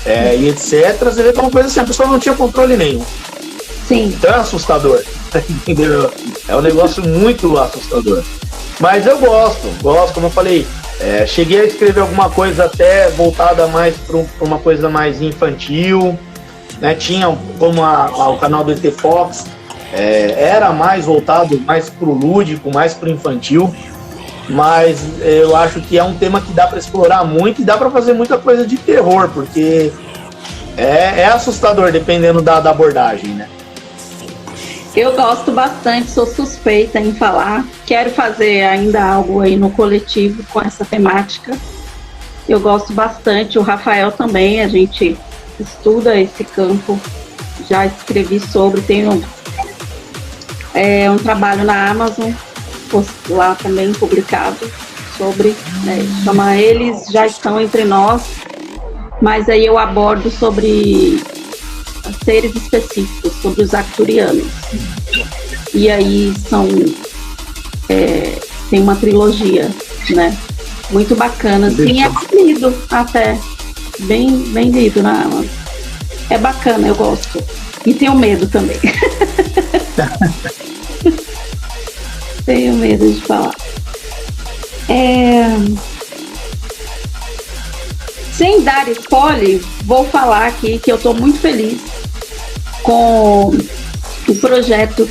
e etc., você vê que é uma coisa assim, a pessoa não tinha controle nenhum. Sim. Então é assustador, entendeu? É um negócio muito assustador. Mas eu gosto, como eu falei, cheguei a escrever alguma coisa até voltada mais para uma coisa mais infantil, né? Tinha como o canal do ET Fox, era mais voltado mais para o lúdico, mais para o infantil, mas eu acho que é um tema que dá para explorar muito e dá para fazer muita coisa de terror, porque é assustador dependendo da abordagem, né? Eu gosto bastante, sou suspeita em falar. Quero fazer ainda algo aí no coletivo com essa temática. Eu gosto bastante, o Rafael também, a gente estuda esse campo. Já escrevi sobre, tenho um trabalho na Amazon, lá também publicado, sobre, chama Eles Já Estão Entre Nós, mas aí eu abordo sobre seres específicos, sobre os arcturianos. E aí tem uma trilogia, né? Muito bacana. Sim, é lido até. Bem lido na Amazon. É bacana, eu gosto. E tenho medo também. Tenho medo de falar. Sem dar spoiler, vou falar aqui que eu estou muito feliz com o projeto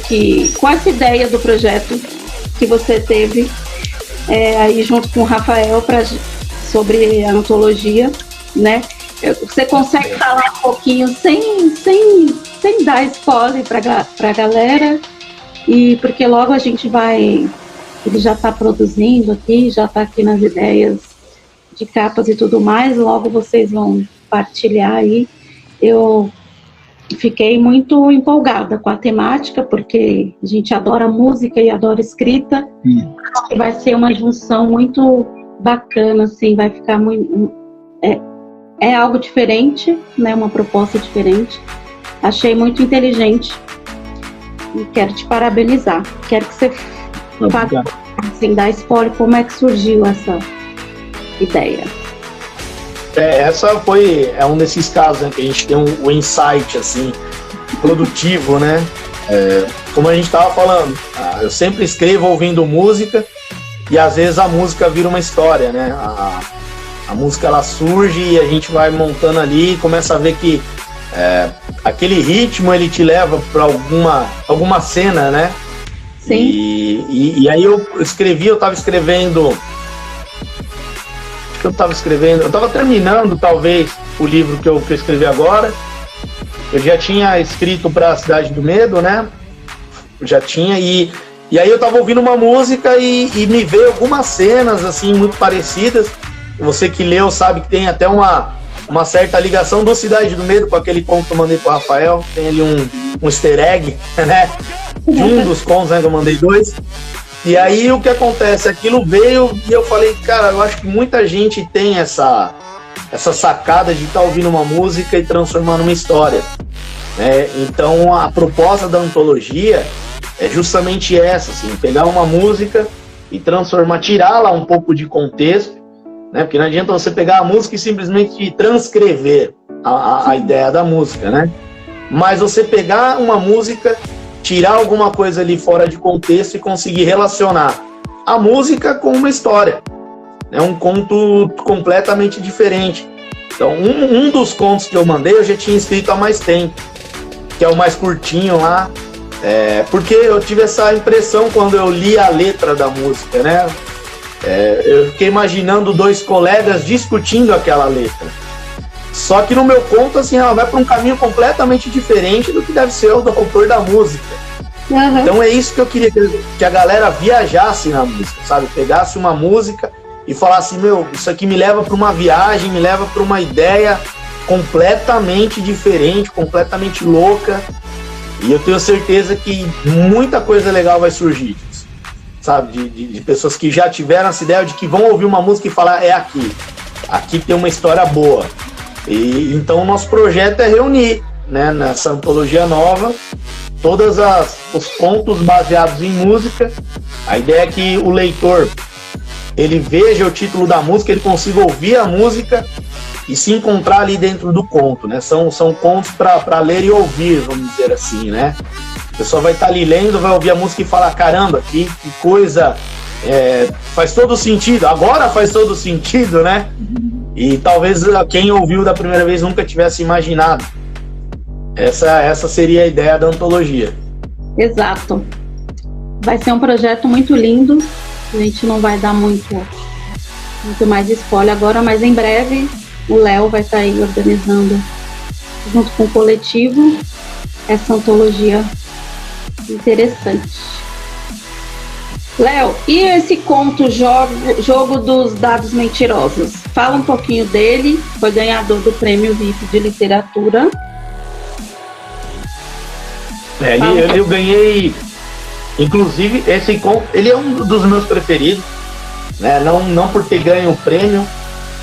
com essa ideia do projeto que você teve aí junto com o Rafael sobre a antologia, né? Você consegue falar um pouquinho sem dar spoiler para a galera? E porque logo a gente ele já está produzindo aqui, já está aqui nas ideias de capas e tudo mais, logo vocês vão partilhar aí. Eu fiquei muito empolgada com a temática, porque a gente adora música e adora escrita, e vai ser uma junção muito bacana, assim, vai ficar muito... É algo diferente, né, uma proposta diferente. Achei muito inteligente e quero te parabenizar. Quero que você fale, sem dar spoiler, como é que surgiu essa ideia. Essa é um desses casos, né, que a gente tem um insight assim, produtivo, né? Como a gente estava falando, eu sempre escrevo ouvindo música e às vezes a música vira uma história, né? A música ela surge e a gente vai montando ali e começa a ver que aquele ritmo ele te leva para alguma cena, né? Sim. E aí eu estava escrevendo. Eu estava terminando talvez o livro que eu escrevi agora. Eu já tinha escrito para a Cidade do Medo, né? Já tinha, e aí eu estava ouvindo uma música e me veio algumas cenas assim muito parecidas. Você que leu sabe que tem até uma certa ligação do Cidade do Medo com aquele conto que eu mandei para o Rafael. Tem ali um easter egg, né? De um dos contos, né, que eu mandei 2. E aí o que acontece? Aquilo veio e eu falei, cara, eu acho que muita gente tem essa sacada de estar ouvindo uma música e transformar numa história. Então a proposta da antologia é justamente essa, assim, pegar uma música e transformar, tirá-la um pouco de contexto, né? Porque não adianta você pegar a música e simplesmente transcrever a ideia da música, né? Mas você pegar uma música, tirar alguma coisa ali fora de contexto e conseguir relacionar a música com uma história. É um conto completamente diferente. Então, um dos contos que eu mandei, eu já tinha escrito há mais tempo, que é o mais curtinho lá, porque eu tive essa impressão quando eu li a letra da música, né? Eu fiquei imaginando 2 colegas discutindo aquela letra. Só que no meu conto, assim, ela vai para um caminho completamente diferente do que deve ser o do autor da música. Uhum. Então é isso que eu queria, que a galera viajasse na música, sabe? Pegasse uma música e falasse, isso aqui me leva para uma viagem, me leva para uma ideia completamente diferente, completamente louca. E eu tenho certeza que muita coisa legal vai surgir disso, sabe? De pessoas que já tiveram essa ideia de que vão ouvir uma música e falar, aqui tem uma história boa. E então o nosso projeto é reunir, né, nessa antologia nova, todos os contos baseados em música. A ideia é que o leitor ele veja o título da música, ele consiga ouvir a música e se encontrar ali dentro do conto, né? São contos para ler e ouvir, vamos dizer assim, né? A pessoa vai estar ali lendo, vai ouvir a música e falar, caramba, que coisa, faz todo sentido, agora faz todo sentido, né? E talvez quem ouviu da primeira vez nunca tivesse imaginado. Essa seria a ideia da antologia. Exato. Vai ser um projeto muito lindo. A gente não vai dar muito mais spoiler agora, mas em breve o Léo vai estar aí organizando, junto com o coletivo, essa antologia interessante. Léo, e esse conto Jogo dos Dados Mentirosos? Fala um pouquinho dele. Foi ganhador do Prêmio VIP de Literatura. Eu ganhei, inclusive, esse conto, ele é um dos meus preferidos, né? Não por ter ganho o prêmio,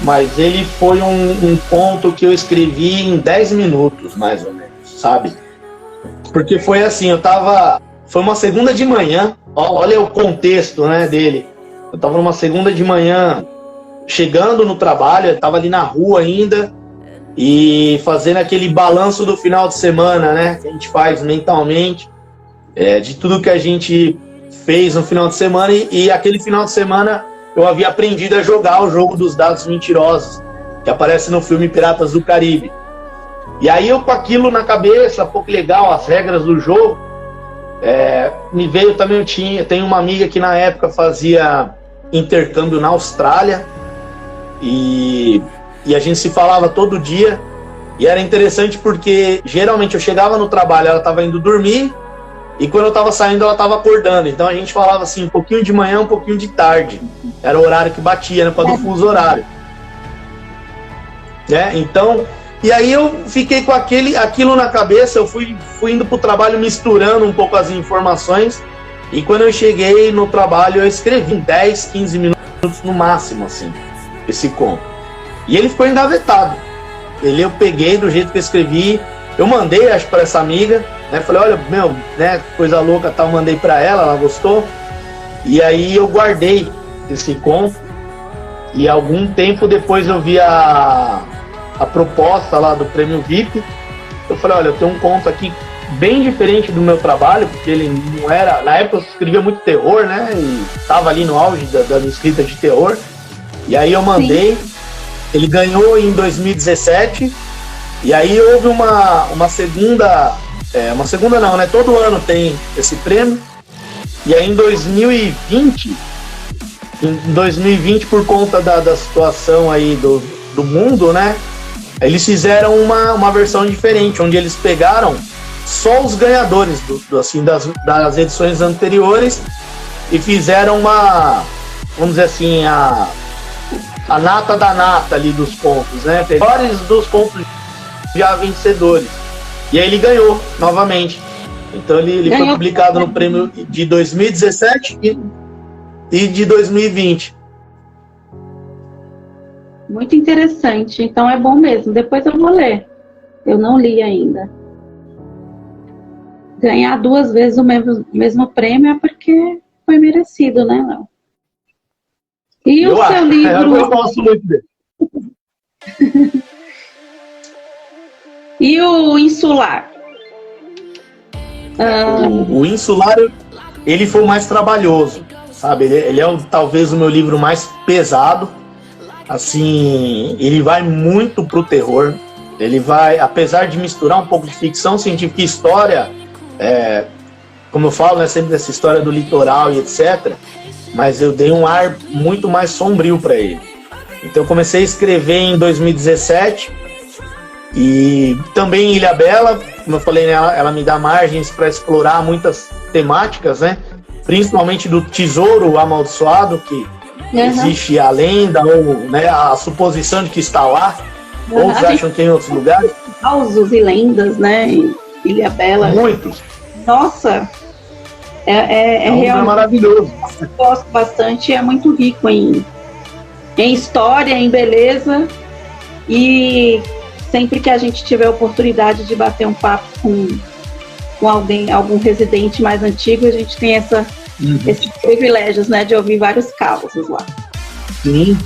mas ele foi um conto que eu escrevi em 10 minutos, mais ou menos, sabe? Porque foi assim, foi uma segunda de manhã, olha o contexto, né, dele. Eu estava numa segunda de manhã, chegando no trabalho, eu estava ali na rua ainda, e fazendo aquele balanço do final de semana, né, que a gente faz mentalmente, de tudo que a gente fez no final de semana, e aquele final de semana eu havia aprendido a jogar o jogo dos dados mentirosos, que aparece no filme Piratas do Caribe. E aí eu com aquilo na cabeça, pô, que legal, as regras do jogo, me veio também, tem uma amiga que na época fazia intercâmbio na Austrália, e a gente se falava todo dia, e era interessante porque geralmente eu chegava no trabalho, ela estava indo dormir, e quando eu estava saindo ela estava acordando, então a gente falava assim, um pouquinho de manhã, um pouquinho de tarde, era o horário que batia, né, por causa do fuso horário. Então, e aí eu fiquei com aquilo na cabeça, eu fui indo pro trabalho misturando um pouco as informações, e quando eu cheguei no trabalho eu escrevi em 10, 15 minutos no máximo, assim, esse conto. E ele ficou engavetado. Eu peguei do jeito que eu escrevi, eu mandei, acho, para essa amiga, né, falei, olha, meu, né, coisa louca, tal, mandei para ela gostou, e aí eu guardei esse conto, e algum tempo depois eu vi a proposta lá do Prêmio VIP, eu falei, olha, eu tenho um conto aqui bem diferente do meu trabalho, porque ele não era, na época eu escrevia muito terror, né, e estava ali no auge da minha escrita de terror, e aí eu mandei, sim. Ele ganhou em 2017, e aí houve uma segunda não, né, todo ano tem esse prêmio, e aí em 2020, por conta da situação aí do mundo, né, eles fizeram uma versão diferente, onde eles pegaram só os ganhadores assim, das edições anteriores e fizeram vamos dizer assim, a nata da nata ali dos pontos, né? Melhores dos pontos já vencedores. E aí ele ganhou novamente. Então ele foi publicado no prêmio de 2017 e de 2020. Muito interessante, então é bom mesmo. Depois eu vou ler. Eu não li ainda. Ganhar 2 vezes o mesmo prêmio é porque foi merecido, né, Léo? E o seu livro? Eu gosto muito dele. E o Insular? O Insular, ele foi o mais trabalhoso, sabe? Ele é talvez o meu livro mais pesado. Assim, ele vai muito pro terror. Ele vai, apesar de misturar um pouco de ficção científica e história, como eu falo, né, sempre dessa história do litoral e etc., mas eu dei um ar muito mais sombrio para ele. Então eu comecei a escrever em 2017, e também Ilha Bela, como eu falei, né, ela me dá margens para explorar muitas temáticas, né, principalmente do tesouro amaldiçoado, que existe a lenda, ou, né, a suposição de que está lá, outros acham que tem em outros lugares. Causos e lendas, né, em Ilha Bela. Muitos. Nossa, é realmente maravilhoso. Eu gosto bastante, é muito rico em história, em beleza, e sempre que a gente tiver a oportunidade de bater um papo com algum residente mais antigo, a gente tem esses privilégios, né, de ouvir vários causos lá. Sim,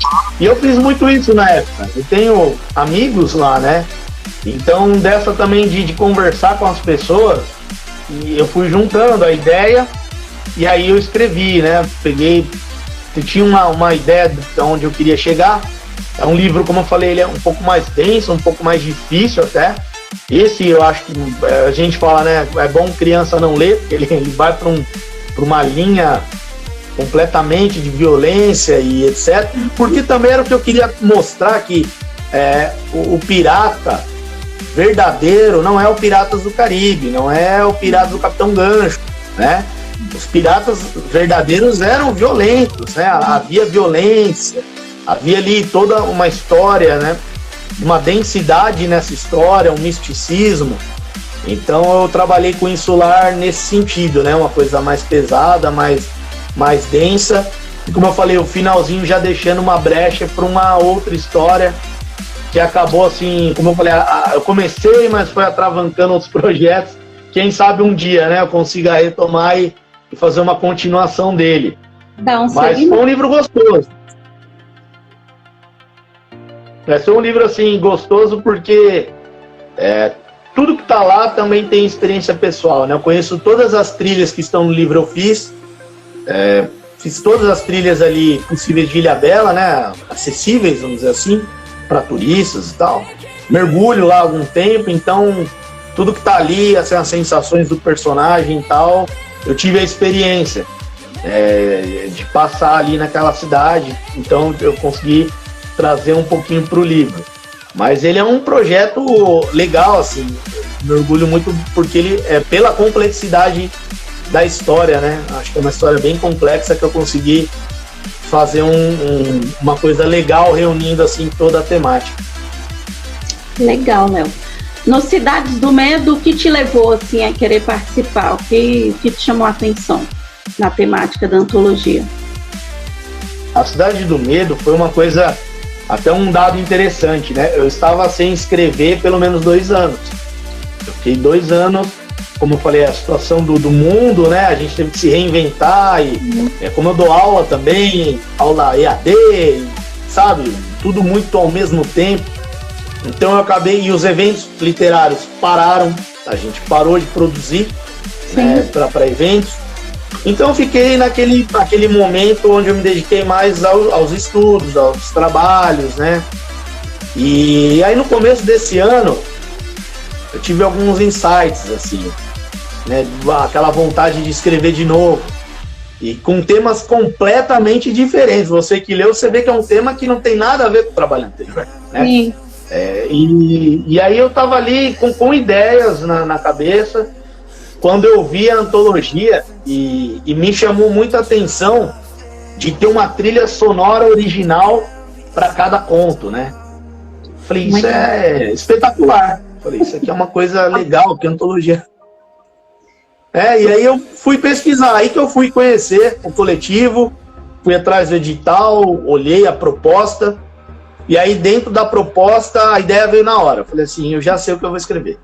e eu fiz muito isso na época. Eu tenho amigos lá, né? Então, dessa também de conversar com as pessoas, e eu fui juntando a ideia, e aí eu escrevi, né? Eu tinha uma ideia de onde eu queria chegar. É um livro, como eu falei, ele é um pouco mais denso, um pouco mais difícil até. Esse eu acho que a gente fala, né? É bom criança não ler, porque ele vai para uma linha completamente de violência e etc. Porque também era o que eu queria mostrar, que o pirata verdadeiro não é o Piratas do Caribe, não é o pirata do Capitão Gancho, né? Os piratas verdadeiros eram violentos, né? Havia violência, havia ali toda uma história, né? Uma densidade nessa história, um misticismo. Então eu trabalhei com o Insular nesse sentido, né? Uma coisa mais pesada, mais densa. E como eu falei, o finalzinho já deixando uma brecha para uma outra história que acabou assim, como eu falei, eu comecei, mas foi atravancando outros projetos. Quem sabe um dia, né, eu consiga retomar e fazer uma continuação dele. Mas foi um livro gostoso. Foi um livro assim gostoso porque tudo que está lá também tem experiência pessoal, né? Eu conheço todas as trilhas que estão no livro, eu fiz todas as trilhas ali possíveis de Ilhabela, né? Acessíveis, vamos dizer assim, para turistas e tal. mergulho lá há algum tempo, então tudo que tá ali, assim, as sensações do personagem e tal, eu tive a experiência de passar ali naquela cidade, então eu consegui trazer um pouquinho pro livro. Mas ele é um projeto legal, assim, me orgulho muito porque ele é pela complexidade da história, né? Acho que é uma história bem complexa que eu consegui fazer uma coisa legal reunindo assim toda a temática. Legal, Léo. No Cidades do Medo, o que te levou assim a querer participar? O que te chamou a atenção na temática da antologia? A Cidade do Medo foi uma coisa, até um dado interessante, né? Eu estava sem escrever pelo menos 2 anos. Eu fiquei 2 anos, como eu falei, a situação do mundo, né? A gente teve que se reinventar e como eu dou aula também, aula EAD, sabe? Tudo muito ao mesmo tempo. Então eu acabei, e os eventos literários pararam, a gente parou de produzir para eventos. Então eu fiquei naquele momento onde eu me dediquei mais aos estudos, aos trabalhos, né? E aí no começo desse ano eu tive alguns insights, assim, né? Aquela vontade de escrever de novo. E com temas completamente diferentes. Você que leu, você vê que é um tema que não tem nada a ver com o trabalho anterior, né? Sim. E aí eu tava ali com ideias na cabeça, quando eu vi a antologia, e me chamou muita atenção de ter uma trilha sonora original para cada conto, né? Falei, isso é espetacular. Falei, isso aqui é uma coisa legal, que antologia. E aí eu fui pesquisar, aí que eu fui conhecer o coletivo, fui atrás do edital, olhei a proposta. E aí, dentro da proposta, a ideia veio na hora. Eu falei assim, eu já sei o que eu vou escrever.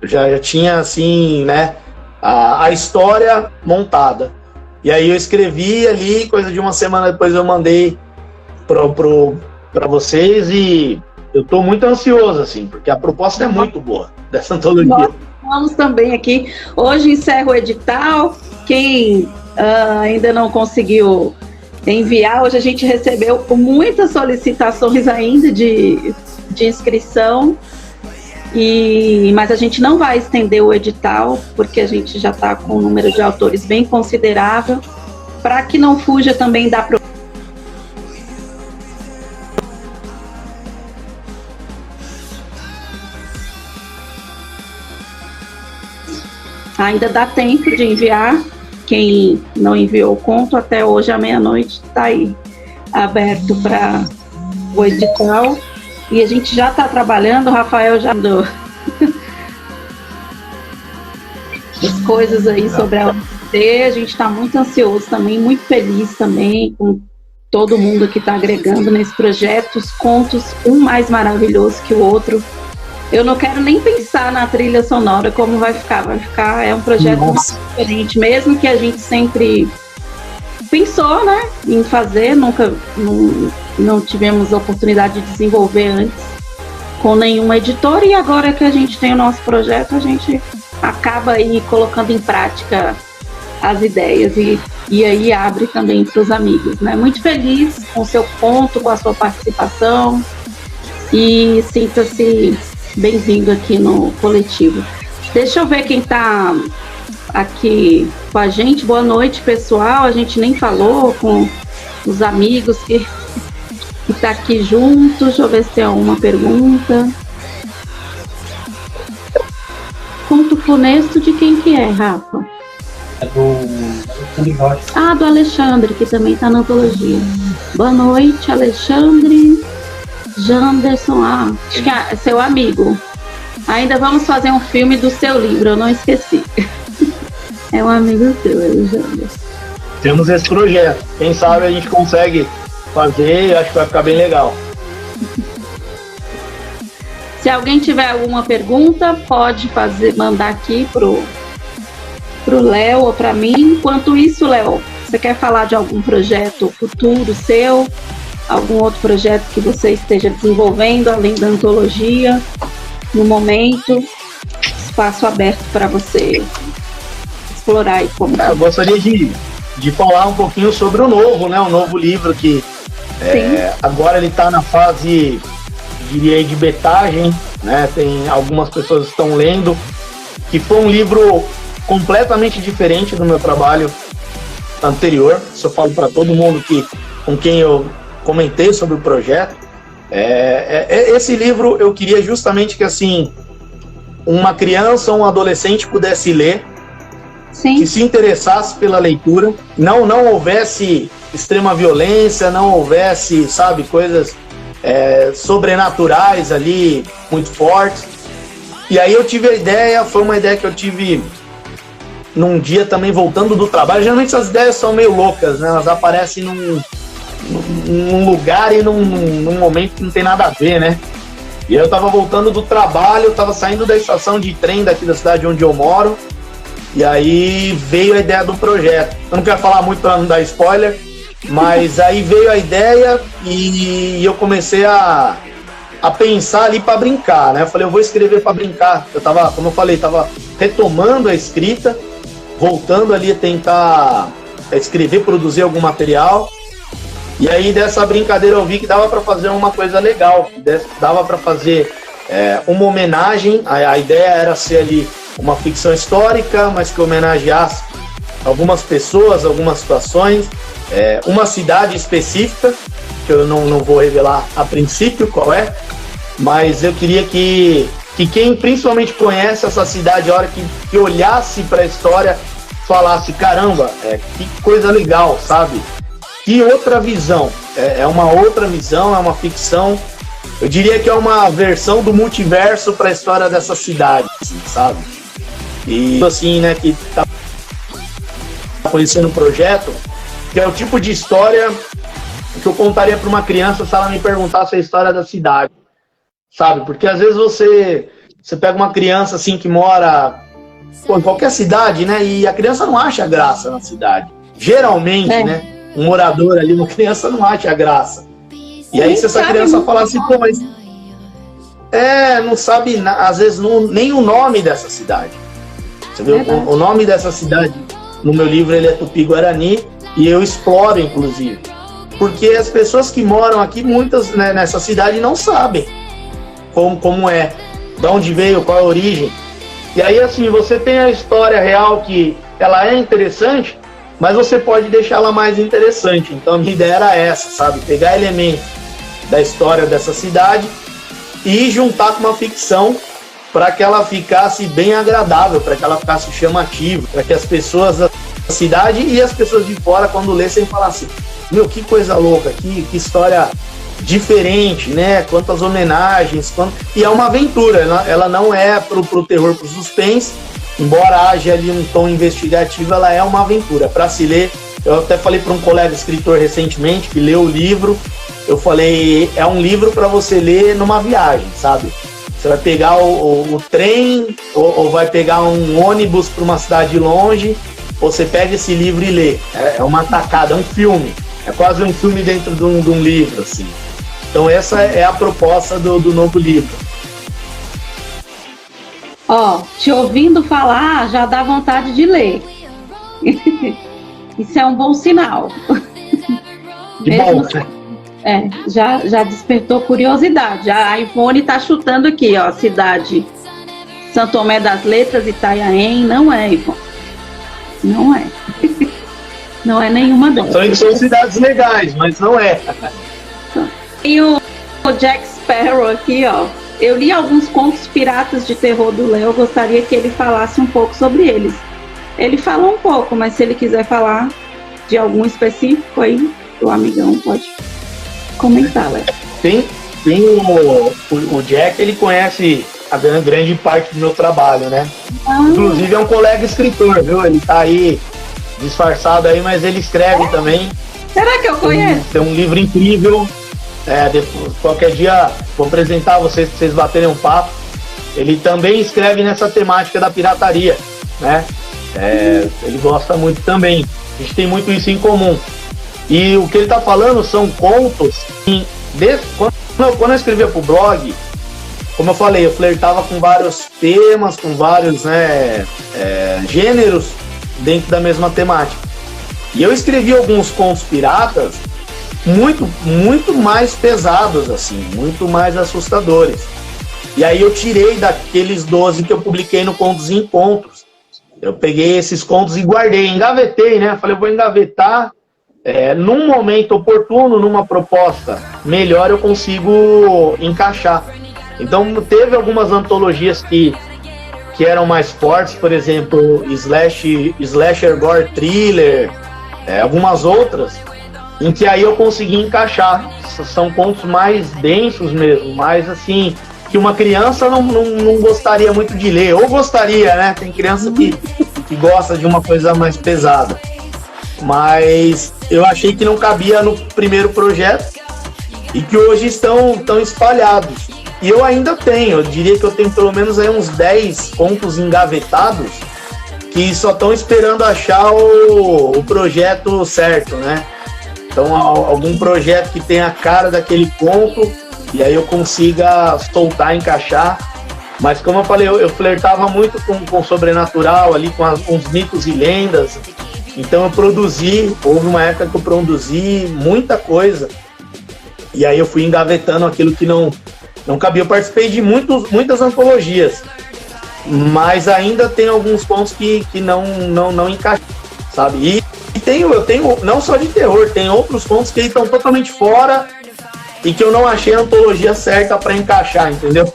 Eu já tinha, assim, né, a história montada. E aí eu escrevi ali, coisa de uma semana depois eu mandei para vocês e eu tô muito ansioso, assim, porque a proposta é muito boa dessa antologia. Nós vamos também aqui. Hoje encerra o edital. Quem ainda não conseguiu enviar, hoje a gente recebeu muitas solicitações ainda de inscrição, mas a gente não vai estender o edital, porque a gente já está com um número de autores bem considerável, para que não fuja também da ainda dá tempo de enviar. Quem não enviou o conto, até hoje à meia-noite está aí aberto para o edital. E a gente já está trabalhando, o Rafael já andou as coisas aí sobre a UNT. A gente está muito ansioso também, muito feliz também com todo mundo que está agregando nesse projeto, os contos, um mais maravilhoso que o outro. Eu não quero nem pensar na trilha sonora, como vai ficar, é um projeto muito diferente, mesmo que a gente sempre pensou, né, em fazer, nunca não tivemos a oportunidade de desenvolver antes com nenhuma editora, e agora que a gente tem o nosso projeto, a gente acaba aí colocando em prática as ideias e aí abre também para os amigos, né? Muito feliz com o seu conto, com a sua participação, e sinta-se bem-vindo aqui no coletivo. Deixa eu ver quem está aqui com a gente. Boa noite, pessoal. A gente nem falou com os amigos que está aqui juntos. Deixa eu ver se tem alguma pergunta. Conto funesto de quem que é, Rafa? É do Alexandre Rocha. Ah, do Alexandre, que também está na antologia. Boa noite, Alexandre. Janderson, acho que é seu amigo. Ainda vamos fazer um filme do seu livro, eu não esqueci. É um amigo seu, Janderson. Temos esse projeto. Quem sabe a gente consegue fazer, acho que vai ficar bem legal. Se alguém tiver alguma pergunta, pode mandar aqui pro Léo ou para mim. Enquanto isso, Léo, você quer falar de algum projeto futuro seu? Algum outro projeto que você esteja desenvolvendo, além da antologia, no momento? Espaço aberto para você explorar e como. Eu gostaria de falar um pouquinho sobre o novo, né? O novo livro que agora ele está na fase diria, de betagem, né? Tem algumas pessoas que estão lendo, que foi um livro completamente diferente do meu trabalho anterior. Isso eu falo para todo mundo com quem eu comentei sobre o projeto. Esse livro eu queria justamente que, assim, uma criança ou um adolescente pudesse ler, Sim. que se interessasse pela leitura, não houvesse extrema violência, não houvesse, sabe, coisas sobrenaturais ali, muito fortes. E aí eu tive a ideia, foi uma ideia que eu tive num dia também voltando do trabalho. Geralmente essas ideias são meio loucas, né? Elas aparecem num lugar e num momento que não tem nada a ver, né? E eu tava voltando do trabalho, eu tava saindo da estação de trem daqui da cidade onde eu moro, e aí veio a ideia do projeto. Eu não quero falar muito para não dar spoiler, mas aí veio a ideia e eu comecei a pensar ali para brincar, né? Eu falei, eu vou escrever para brincar. Eu tava, como eu falei, tava retomando a escrita, voltando ali a tentar escrever, produzir algum material. E aí dessa brincadeira eu vi que dava para fazer uma coisa legal, dava para fazer uma homenagem. A ideia era ser ali uma ficção histórica, mas que homenageasse algumas pessoas, algumas situações, uma cidade específica, que eu não vou revelar a princípio qual é, mas eu queria que quem principalmente conhece essa cidade, a hora que olhasse para a história, falasse, caramba, que coisa legal, sabe? Que outra visão, é uma outra visão, é uma ficção, eu diria que é uma versão do multiverso para a história dessa cidade, assim, sabe? E assim, né, que tá conhecendo o projeto, que é o tipo de história que eu contaria para uma criança se ela me perguntasse a história da cidade, sabe? Porque às vezes você pega uma criança assim que mora em qualquer cidade, né, e a criança não acha graça na cidade, geralmente, né? Um morador ali, uma criança não acha graça. E aí se essa criança falar assim, pô, mas não sabe, às vezes, nem o nome dessa cidade. Você viu? O nome dessa cidade, no meu livro, ele é Tupi-Guarani, e eu exploro, inclusive. Porque as pessoas que moram aqui, muitas, né, nessa cidade, não sabem como é, de onde veio, qual é a origem. E aí, assim, você tem a história real que ela é interessante, mas você pode deixá-la mais interessante. Então a minha ideia era essa, sabe? Pegar elementos da história dessa cidade e juntar com uma ficção para que ela ficasse bem agradável, para que ela ficasse chamativa, para que as pessoas da cidade e as pessoas de fora, quando lessem, falassem, meu, que coisa louca, que história diferente, né? Quantas homenagens, e é uma aventura, ela não é pro terror, pro suspense. Embora haja ali um tom investigativo, ela é uma aventura para se ler. Eu até falei para um colega escritor recentemente que leu o livro, eu falei, é um livro para você ler numa viagem, sabe? Você vai pegar o trem ou vai pegar um ônibus para uma cidade longe, você pega esse livro e lê. É uma tacada, é um filme. É quase um filme dentro de um livro, assim. Então essa é a proposta do novo livro. Ó, te ouvindo falar, já dá vontade de ler. Isso é um bom sinal. Que bom. Já despertou curiosidade. A Ivone tá chutando aqui, ó, cidade Santo Tomé das Letras, Itanhaém. Não é, Ivone. Não é. Não é nenhuma delas. São cidades legais, mas não é. E o Jack Sparrow aqui, ó. Eu li alguns contos piratas de terror do Léo, gostaria que ele falasse um pouco sobre eles. Ele falou um pouco, mas se ele quiser falar de algum específico aí, o amigão pode comentar, Léo. Tem o Jack, ele conhece a grande parte do meu trabalho, né? Inclusive é um colega escritor, viu? Ele tá aí disfarçado aí, mas ele escreve também. Será que eu conheço? Tem um livro incrível. Depois, qualquer dia vou apresentar vocês para vocês baterem um papo. Ele também escreve nessa temática da pirataria, né? Ele gosta muito também. A gente tem muito isso em comum. E o que ele está falando são contos. Quando eu escrevia para o blog, como eu falei, eu flertava com vários temas, com vários gêneros dentro da mesma temática. E eu escrevi alguns contos piratas muito mais pesados, assim, muito mais assustadores. E aí eu tirei daqueles 12 que eu publiquei no Contos e Encontros. Eu peguei esses contos e guardei, engavetei, né? Falei, eu vou engavetar. Num momento oportuno, numa proposta melhor, eu consigo encaixar. Então, teve algumas antologias que eram mais fortes, por exemplo, Slasher Gore Thriller, algumas outras, em que aí eu consegui encaixar. São contos mais densos mesmo, mais assim, que uma criança não gostaria muito de ler, ou gostaria, né? Tem criança que gosta de uma coisa mais pesada. Mas eu achei que não cabia no primeiro projeto e que hoje estão espalhados. E eu ainda tenho, eu diria que eu tenho pelo menos aí uns 10 contos engavetados que só estão esperando achar o projeto certo, né? Então, algum projeto que tenha a cara daquele conto e aí eu consiga soltar, encaixar. Mas como eu falei, eu flertava muito com o sobrenatural ali, com uns mitos e lendas. Então eu houve uma época que eu produzi muita coisa. E aí eu fui engavetando aquilo que não cabia. Eu participei de muitas antologias, mas ainda tem alguns pontos que não encaixam, sabe? E eu tenho não só de terror, tem outros pontos que estão totalmente fora e que eu não achei a antologia certa para encaixar, entendeu?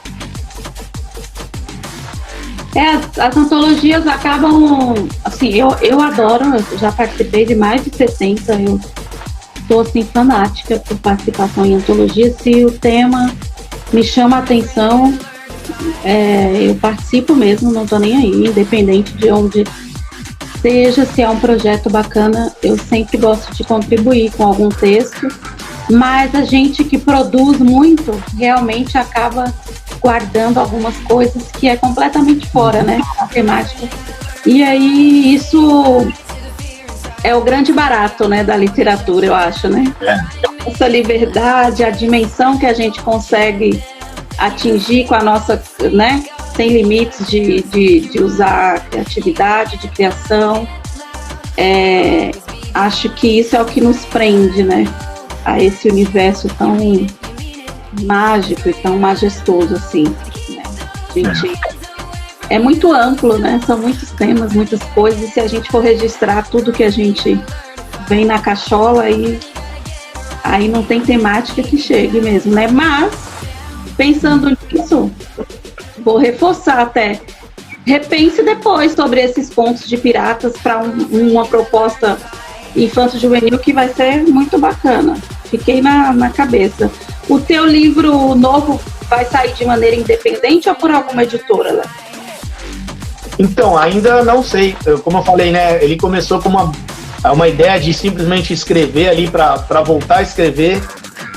As antologias acabam, assim, eu adoro, eu já participei de mais de 60, eu sou, assim, fanática por participação em antologias. Se o tema me chama a atenção, eu participo mesmo, não tô nem aí, independente de onde seja, se é um projeto bacana, eu sempre gosto de contribuir com algum texto, mas a gente que produz muito, realmente acaba guardando algumas coisas que é completamente fora, né, a temática. E aí isso é o grande barato, né, da literatura, eu acho, né? Essa liberdade, a dimensão que a gente consegue atingir com a nossa, né, sem limites de usar a criatividade, de criação. Acho que isso é o que nos prende, né, a esse universo tão mágico e tão majestoso, assim, né? É muito amplo, né? São muitos temas, muitas coisas, e se a gente for registrar tudo que a gente vem na cachola, aí não tem temática que chegue mesmo, né? Mas, pensando nisso, vou reforçar até, repense depois sobre esses contos de piratas para uma proposta infanto-juvenil que vai ser muito bacana. Fiquei na cabeça. O teu livro novo vai sair de maneira independente ou por alguma editora, Léo? Então, ainda não sei. Como eu falei, né? Ele começou com uma ideia de simplesmente escrever ali para voltar a escrever.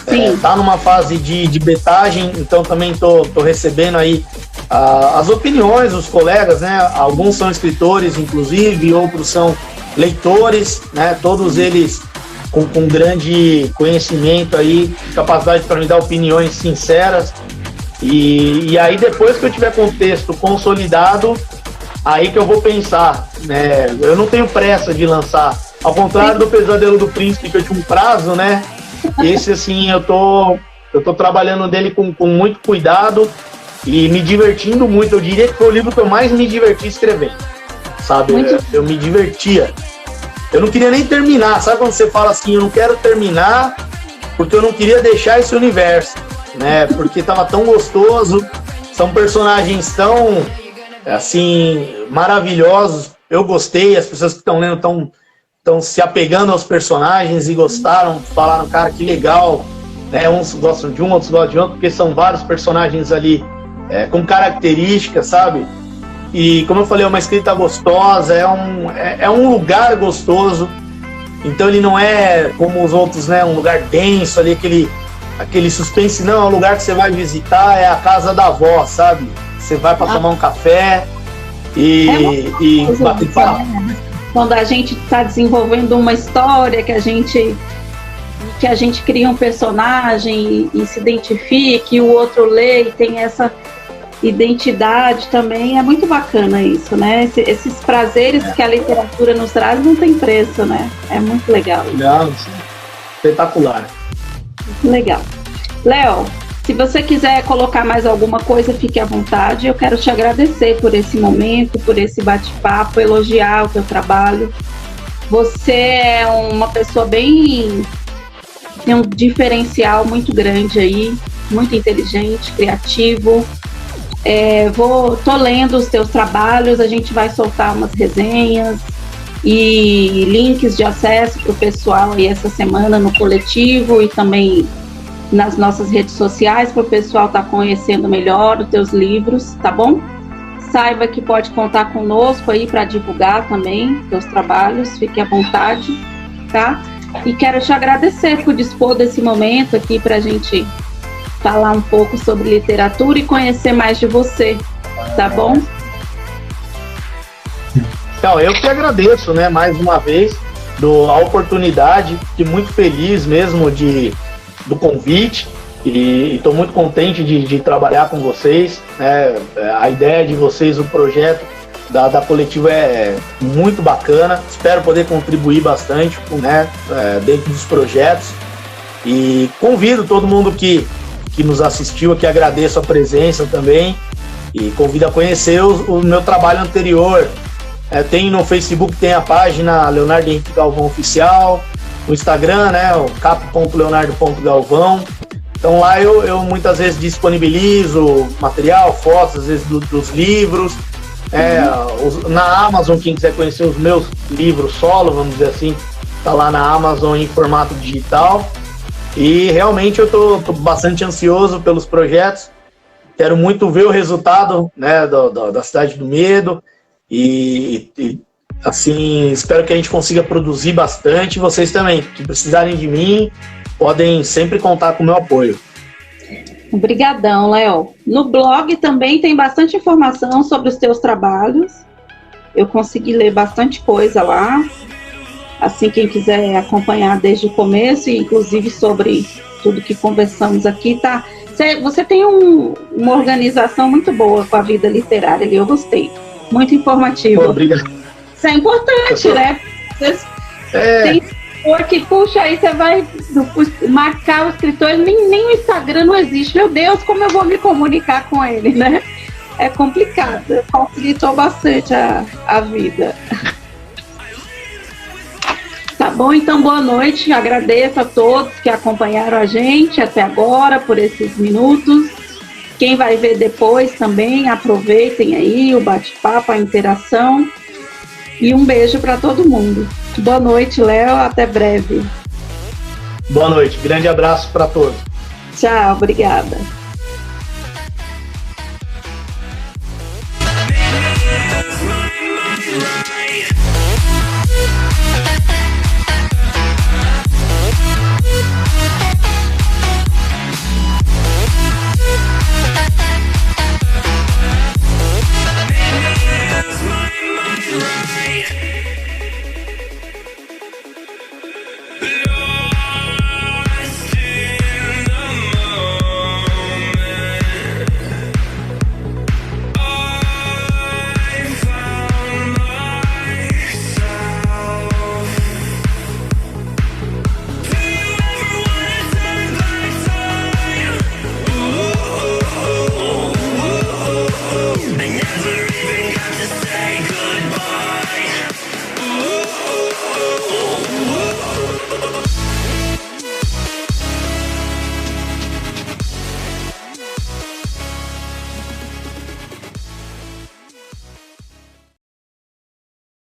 Sim. Tá numa fase de betagem, então também tô recebendo aí as opiniões dos colegas, né? Alguns são escritores, inclusive, outros são leitores, né? Todos eles com grande conhecimento aí, capacidade para me dar opiniões sinceras. E aí, depois que eu tiver com o texto consolidado, aí que eu vou pensar, né? Eu não tenho pressa de lançar. Ao contrário do Pesadelo do Príncipe, que eu tinha um prazo, né? Esse, assim, eu tô trabalhando dele com muito cuidado e me divertindo muito. Eu diria que foi o livro que eu mais me diverti escrevendo, sabe? Eu me divertia. Eu não queria nem terminar. Sabe quando você fala assim, eu não quero terminar porque eu não queria deixar esse universo, né? Porque tava tão gostoso, são personagens tão, assim, maravilhosos. Eu gostei, as pessoas que estão lendo estão se apegando aos personagens e gostaram, falaram, cara, que legal, né? Uns gostam de um, outros gostam de outro, porque são vários personagens ali com características, sabe? E como eu falei, é uma escrita gostosa, é um lugar gostoso, então ele não é como os outros, né? Um lugar denso ali, aquele suspense, não, é um lugar que você vai visitar, é a casa da avó, sabe? Você vai para tomar um café e bater papo. Quando a gente está desenvolvendo uma história, que a gente cria um personagem e se identifique, e o outro lê e tem essa identidade também, é muito bacana isso, né? Esses prazeres que a literatura nos traz não tem preço, né? É muito legal. Não, espetacular. Legal. Léo, se você quiser colocar mais alguma coisa, fique à vontade. Eu quero te agradecer por esse momento, por esse bate-papo, elogiar o teu trabalho. Você é uma pessoa tem um diferencial muito grande aí, muito inteligente, criativo. Tô lendo os teus trabalhos, a gente vai soltar umas resenhas e links de acesso para o pessoal aí essa semana no coletivo e também nas nossas redes sociais para o pessoal estar conhecendo melhor os teus livros, tá bom? Saiba que pode contar conosco aí para divulgar também teus trabalhos, fique à vontade, tá? E quero te agradecer por dispor desse momento aqui para a gente falar um pouco sobre literatura e conhecer mais de você, tá bom? Então, eu que agradeço, né, mais uma vez, a oportunidade, fiquei muito feliz mesmo do convite e estou muito contente de trabalhar com vocês, né, a ideia de vocês, o projeto da Coletiva é muito bacana, espero poder contribuir bastante, né, dentro dos projetos e convido todo mundo que nos assistiu aqui, agradeço a presença também e convido a conhecer o meu trabalho anterior. Tem no Facebook, tem a página Leonardo Henrique Galvão Oficial, no Instagram, né, o cap.leonardo.galvão. Então lá eu muitas vezes disponibilizo material, fotos, às vezes dos livros. Na Amazon, quem quiser conhecer os meus livros solo, vamos dizer assim, tá lá na Amazon em formato digital. E realmente eu tô bastante ansioso pelos projetos. Quero muito ver o resultado, né, da Cidade do Medo. E assim, espero que a gente consiga produzir bastante. Vocês também, se precisarem de mim, podem sempre contar com o meu apoio. Obrigadão, Léo. No blog também tem bastante informação sobre os teus trabalhos. Eu consegui ler bastante coisa lá. Assim, quem quiser acompanhar desde o começo, e inclusive sobre tudo que conversamos aqui, tá? Você tem uma organização muito boa com a vida literária ali, eu gostei. Muito informativo. Pô, obrigado. Isso é importante, né? Tem escritor que, puxa, aí você vai marcar o escritor, nem o Instagram não existe. Meu Deus, como eu vou me comunicar com ele, né? É complicado, facilitou bastante a vida. Tá bom, então boa noite, agradeço a todos que acompanharam a gente até agora, por esses minutos. Quem vai ver depois também, aproveitem aí o bate-papo, a interação. E um beijo para todo mundo. Boa noite, Léo, até breve. Boa noite, grande abraço para todos. Tchau, obrigada.